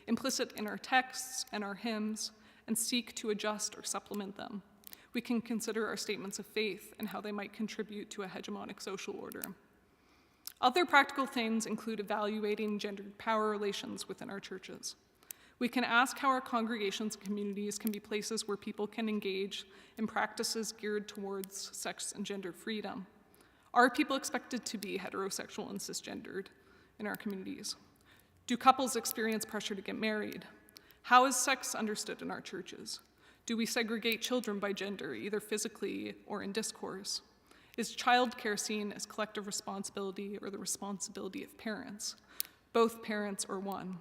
implicit in our texts and our hymns and seek to adjust or supplement them. We can consider our statements of faith and how they might contribute to a hegemonic social order. Other practical things include evaluating gendered power relations within our churches. We can ask how our congregations and communities can be places where people can engage in practices geared towards sex and gender freedom. Are people expected to be heterosexual and cisgendered in our communities? Do couples experience pressure to get married? How is sex understood in our churches? Do we segregate children by gender, either physically or in discourse? Is childcare seen as collective responsibility or the responsibility of parents, both parents or one?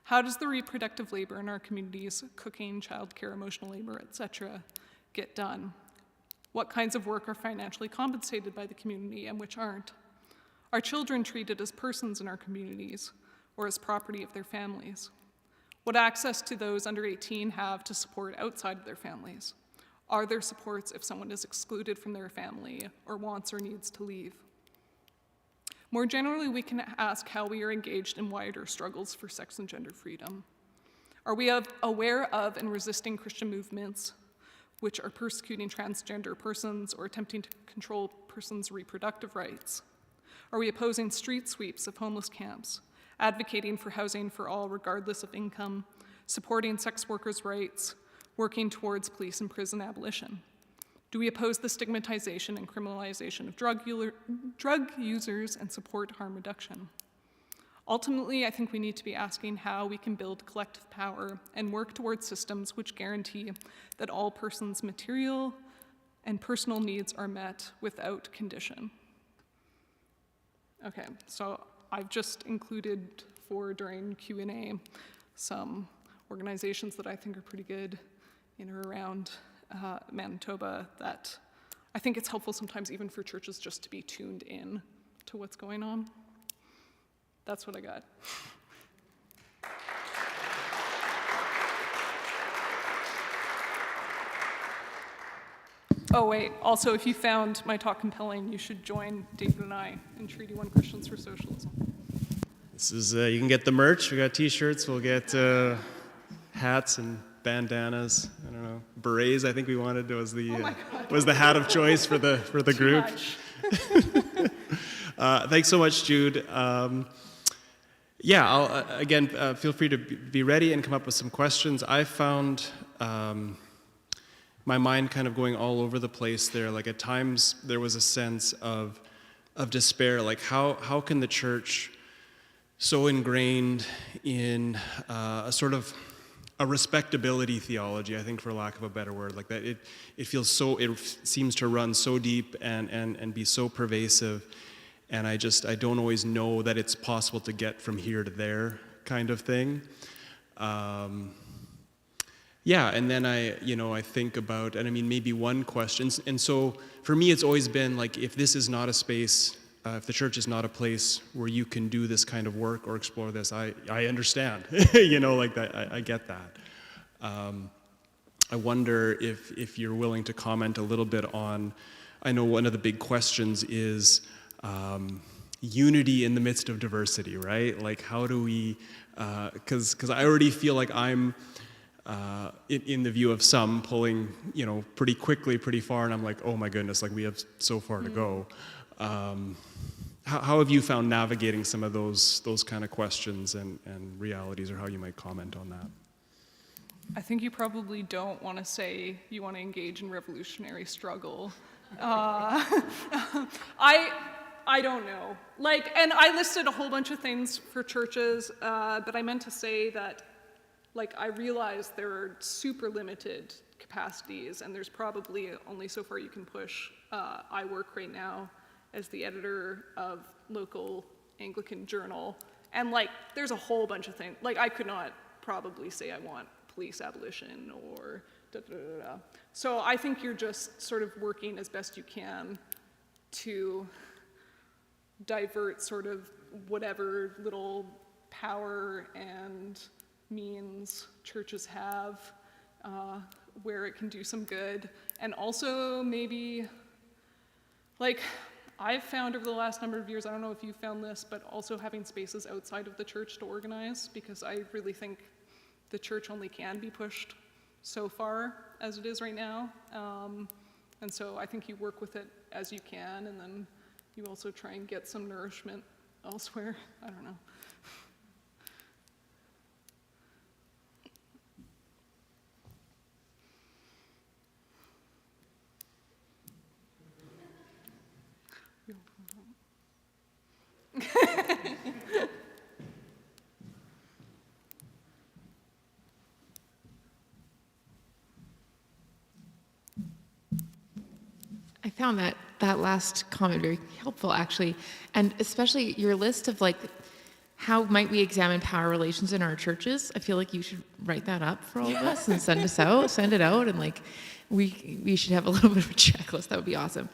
How does the reproductive labor in our communities, cooking, childcare, emotional labor, etc., get done? What kinds of work are financially compensated by the community and which aren't? Are children treated as persons in our communities or as property of their families? What access do those under 18 have to support outside of their families? Are there supports if someone is excluded from their family or wants or needs to leave? More generally, we can ask how we are engaged in wider struggles for sex and gender freedom. Are we aware of and resisting Christian movements which are persecuting transgender persons or attempting to control persons' reproductive rights? Are we opposing street sweeps of homeless camps, advocating for housing for all regardless of income, supporting sex workers' rights, working towards police and prison abolition? Do we oppose the stigmatization and criminalization of drug users and support harm reduction? Ultimately, I think we need to be asking how we can build collective power and work towards systems which guarantee that all persons' material and personal needs are met without condition. Okay, so I've just included during Q&A some organizations that I think are pretty good in or around Manitoba that I think it's helpful sometimes even for churches just to be tuned in to what's going on. That's what I got. Oh wait, also if you found my talk compelling, you should join David and I in Treaty 1 Christians for Socialism. This is, you can get the merch, we got t-shirts, we'll get hats and bandanas, I don't know, berets I think we wanted, was the hat of choice for the group. Thanks so much, Jude. I'll, again, feel free to be ready and come up with some questions. I found my mind kind of going all over the place there. Like at times there was a sense of despair, like how can the church so ingrained in a sort of a respectability theology, I think for lack of a better word, like that it feels so, it seems to run so deep and be so pervasive. and I don't always know that it's possible to get from here to there kind of thing. Yeah, and then I think about, and I mean, maybe one question, and so for me it's always been like, if this is not a space, if the church is not a place where you can do this kind of work or explore this, I understand, like that, I get that. I wonder if you're willing to comment a little bit on, I know one of the big questions is unity in the midst of diversity, right? Like, how do we, because I already feel like I'm, in the view of some, pulling, pretty quickly, pretty far, and I'm like, oh my goodness, like we have so far to go. How have you found navigating some of those kind of questions and realities, or how you might comment on that? I think you probably don't want to say you want to engage in revolutionary struggle. I don't know. And I listed a whole bunch of things for churches, but I meant to say that, I realize there are super limited capacities, and there's probably only so far you can push. I work right now as the editor of local Anglican journal, and there's a whole bunch of things. I could not probably say I want police abolition or da-da-da-da. So I think you're just sort of working as best you can to divert sort of whatever little power and means churches have, where it can do some good. And also maybe, I've found over the last number of years, I don't know if you've found this, but also having spaces outside of the church to organize, because I really think the church only can be pushed so far as it is right now. And so I think you work with it as you can, and then you also try and get some nourishment elsewhere. I don't know. I found that last comment very helpful, actually, and especially your list of how might we examine power relations in our churches. I feel like you should write that up for all of us and send it out, and we should have a little bit of a checklist. That would be awesome.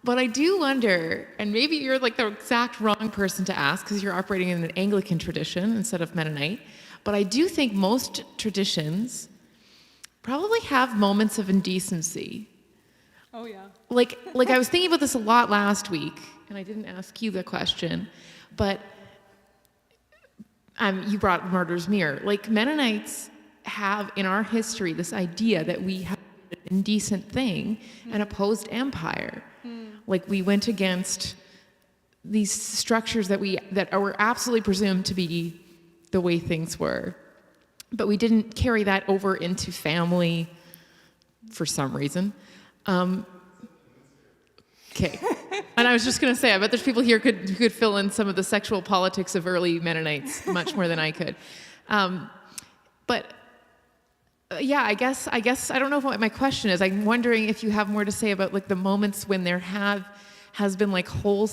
But I do wonder, and maybe you're the exact wrong person to ask because you're operating in an Anglican tradition instead of Mennonite, but I do think most traditions probably have moments of indecency. Oh, yeah. I was thinking about this a lot last week, and I didn't ask you the question, but you brought Martyr's Mirror. Mennonites have in our history this idea that we have an indecent thing and opposed empire. We went against these structures that were absolutely presumed to be the way things were, but we didn't carry that over into family for some reason. Okay. And I was just going to say, I bet there's people here who could fill in some of the sexual politics of early Mennonites much more than I could. Yeah, I guess I don't know what my question is. I'm wondering if you have more to say about the moments when there has been whole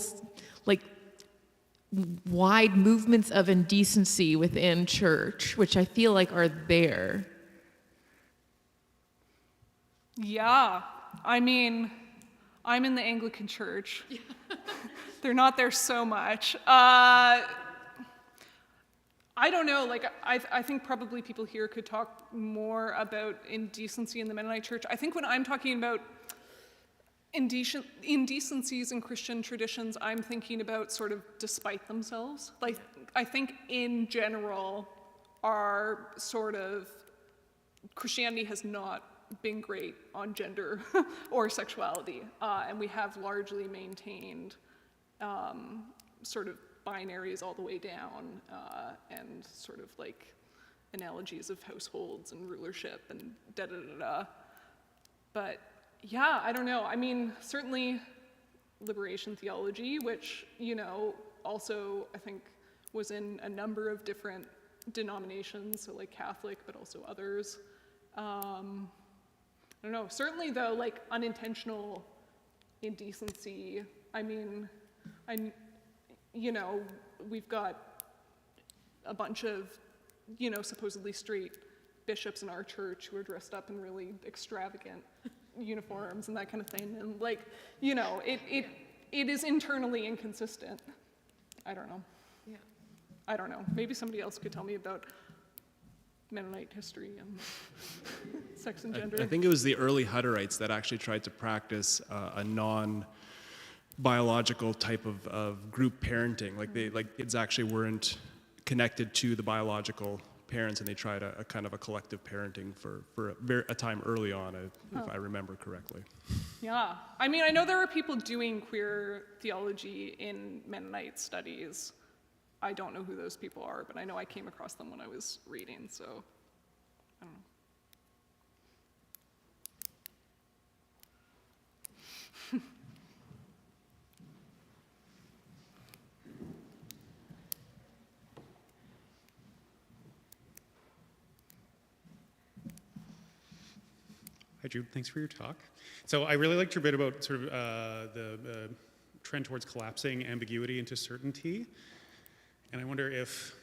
wide movements of indecency within church, which I feel are there. Yeah, I mean, I'm in the Anglican Church. Yeah. They're not there so much. I don't know, I think probably people here could talk more about indecency in the Mennonite Church. I think when I'm talking about indecencies in Christian traditions, I'm thinking about sort of despite themselves. I think in general, our sort of Christianity has not been great on gender or sexuality, and we have largely maintained sort of binaries all the way down, and sort of analogies of households and rulership and da-da-da-da. But yeah, I don't know. I mean, certainly liberation theology, which, also I think was in a number of different denominations, so Catholic, but also others. I don't know, certainly though, unintentional indecency, I mean, And, you know, we've got a bunch of, you know, supposedly straight bishops in our church who are dressed up in really extravagant uniforms and that kind of thing. And like, you know, it is internally inconsistent. I don't know. Yeah. I don't know. Maybe somebody else could tell me about Mennonite history and sex and gender. I think it was the early Hutterites that actually tried to practice a non-biological type of group parenting. Like kids actually weren't connected to the biological parents, and they tried a kind of a collective parenting for a time early on, if I remember correctly. Yeah. I mean, I know there are people doing queer theology in Mennonite studies. I don't know who those people are, but I know I came across them when I was reading, so I don't know. Hi, Jude. Thanks for your talk. So I really liked your bit about sort of the trend towards collapsing ambiguity into certainty. And I wonder if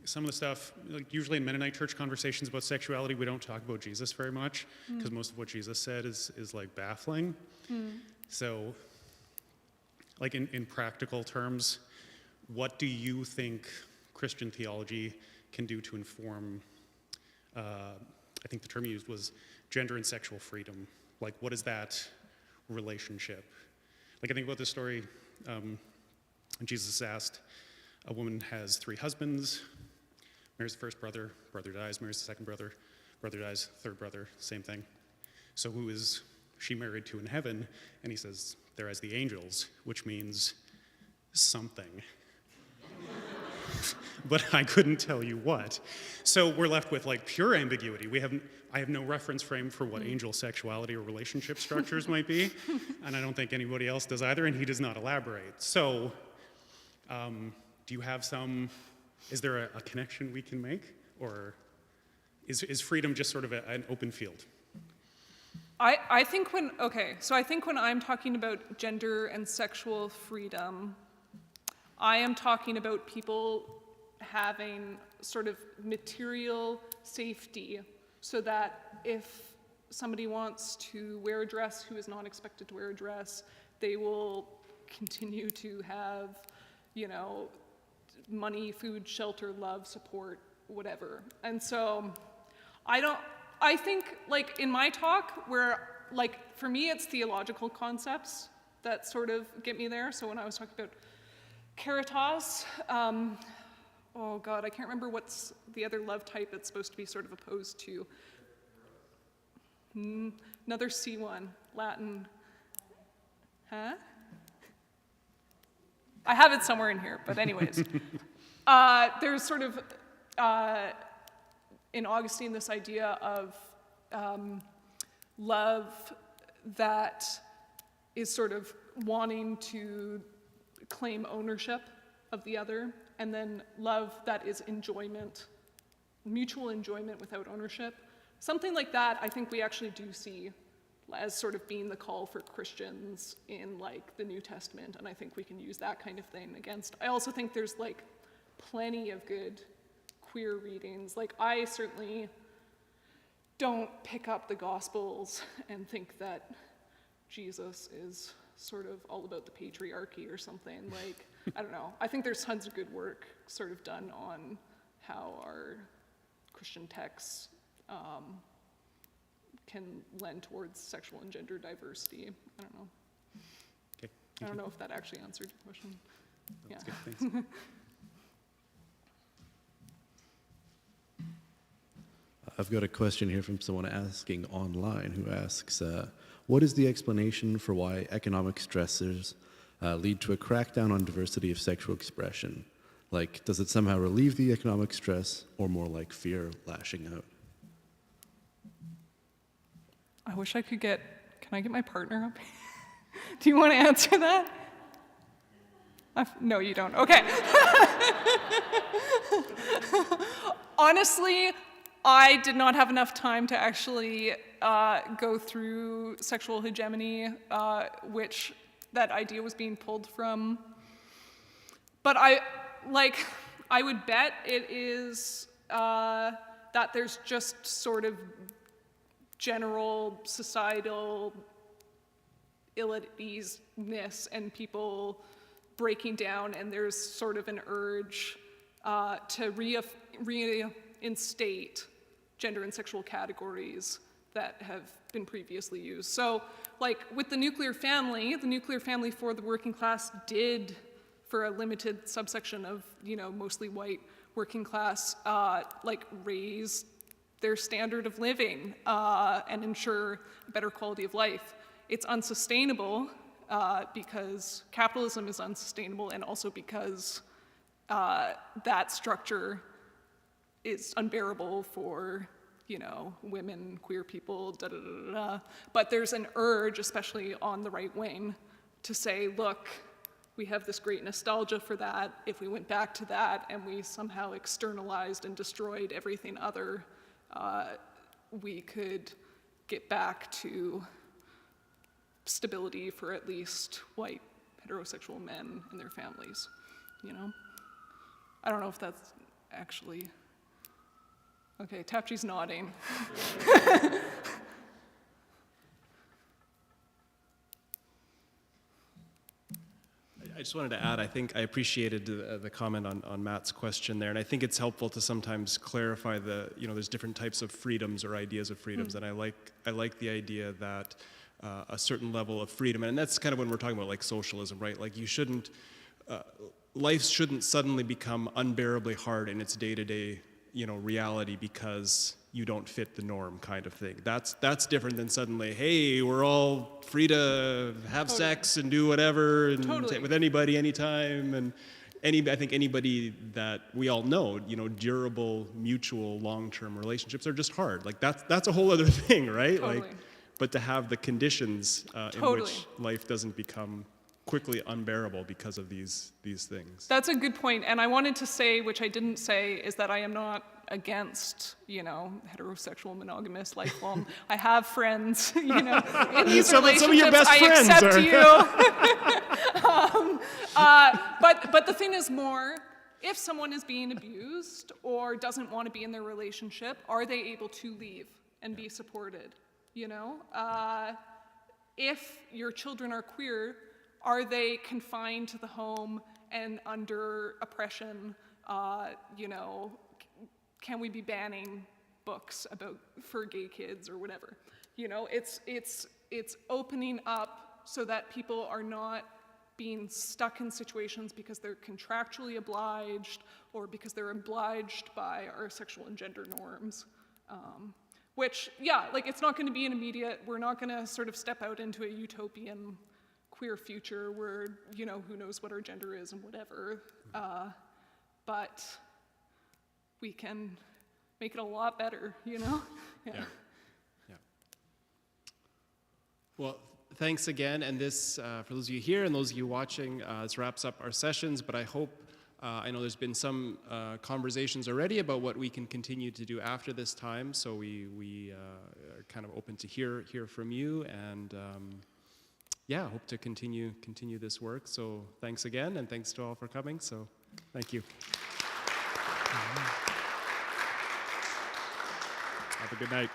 some of the stuff, like usually in Mennonite church conversations about sexuality, we don't talk about Jesus very much, because most of what Jesus said is like baffling. So, like in practical terms, what do you think Christian theology can do to inform, I think the term you used was gender and sexual freedom? Like, what is that relationship? Like, I think about this story, Jesus asked, a woman has 3 husbands, marries the first brother, brother dies, marries the second brother, brother dies, third brother, same thing. So who is she married to in heaven? And he says, they're as the angels, which means something. But I couldn't tell you what. So we're left with like pure ambiguity. I have no reference frame for what angel sexuality or relationship structures might be, and I don't think anybody else does either, and he does not elaborate. So do you have is there a connection we can make, or is freedom just sort of an open field? I think when I'm talking about gender and sexual freedom, I am talking about people having sort of material safety so that if somebody wants to wear a dress who is not expected to wear a dress, they will continue to have, you know, money, food, shelter, love, support, whatever. And so I think, like, in my talk, where, like, for me, it's theological concepts that sort of get me there. So when I was talking about caritas, oh God, I can't remember what's the other love type it's supposed to be sort of opposed to. Another C one, Latin. Huh? I have it somewhere in here, but anyways. There's sort of, in Augustine, this idea of love that is sort of wanting to claim ownership of the other, and then love that is enjoyment, mutual enjoyment without ownership. Something like that, I think we actually do see as sort of being the call for Christians in, like, the New Testament, and I think we can use that kind of thing against. I also think there's, like, plenty of good queer readings. Like, I certainly don't pick up the Gospels and think that Jesus is sort of all about the patriarchy or something. Like, I don't know. I think there's tons of good work sort of done on how our Christian texts can lend towards sexual and gender diversity. I don't know. Okay. I don't know if that actually answered your question. That's Yeah. good, thanks. I've got a question here from someone asking online who asks, what is the explanation for why economic stressors lead to a crackdown on diversity of sexual expression? Like, does it somehow relieve the economic stress, or more like fear lashing out? I wish I could can I get my partner up? Do you want to answer that? No, you don't. Okay. Honestly, I did not have enough time to actually go through sexual hegemony, which that idea was being pulled from. but I would bet it is that there's just sort of general societal ill at easeness and people breaking down, and there's sort of an urge to reinstate gender and sexual categories that have been previously used. So, like with the nuclear family for the working class did, for a limited subsection of, mostly white working class, raise their standard of living and ensure a better quality of life. It's unsustainable because capitalism is unsustainable, and also because that structure is unbearable for, women, queer people, da-da-da-da-da. But there's an urge, especially on the right wing, to say, look, we have this great nostalgia for that. If we went back to that and we somehow externalized and destroyed everything other, we could get back to stability for at least white heterosexual men and their families, I don't know if that's actually... Okay, Tapji's nodding. I just wanted to add, I think I appreciated the comment on Matt's question there, and I think it's helpful to sometimes clarify there's different types of freedoms or ideas of freedoms, and I like the idea that a certain level of freedom, and that's kind of when we're talking about like socialism, right? Like life shouldn't suddenly become unbearably hard in its day-to-day reality because you don't fit the norm, kind of thing. That's different than suddenly, hey, we're all free to have sex and do whatever and with anybody, anytime, and I think anybody that we all know, durable, mutual, long-term relationships are just hard. Like that's a whole other thing, right? Totally. But to have the conditions in which life doesn't become quickly unbearable because of these things. That's a good point, and I wanted to say, which I didn't say, is that I am not against, heterosexual monogamous lifelong. I have friends, in these relationships. Some of your best friends accept you. But the thing is more, if someone is being abused or doesn't want to be in their relationship, are they able to leave and be supported? If your children are queer, are they confined to the home and under oppression? Can we be banning books for gay kids or whatever? It's opening up so that people are not being stuck in situations because they're contractually obliged or because they're obliged by our sexual and gender norms. Which, it's not going to be an immediate, we're not going to sort of step out into a utopian queer future where, who knows what our gender is and whatever. But we can make it a lot better, Yeah. Well, thanks again, and this, for those of you here and those of you watching, this wraps up our sessions, but I hope, I know there's been some conversations already about what we can continue to do after this time, so we are kind of open to hear from you, and hope to continue this work. So thanks again, and thanks to all for coming. So thank you. Have a good night.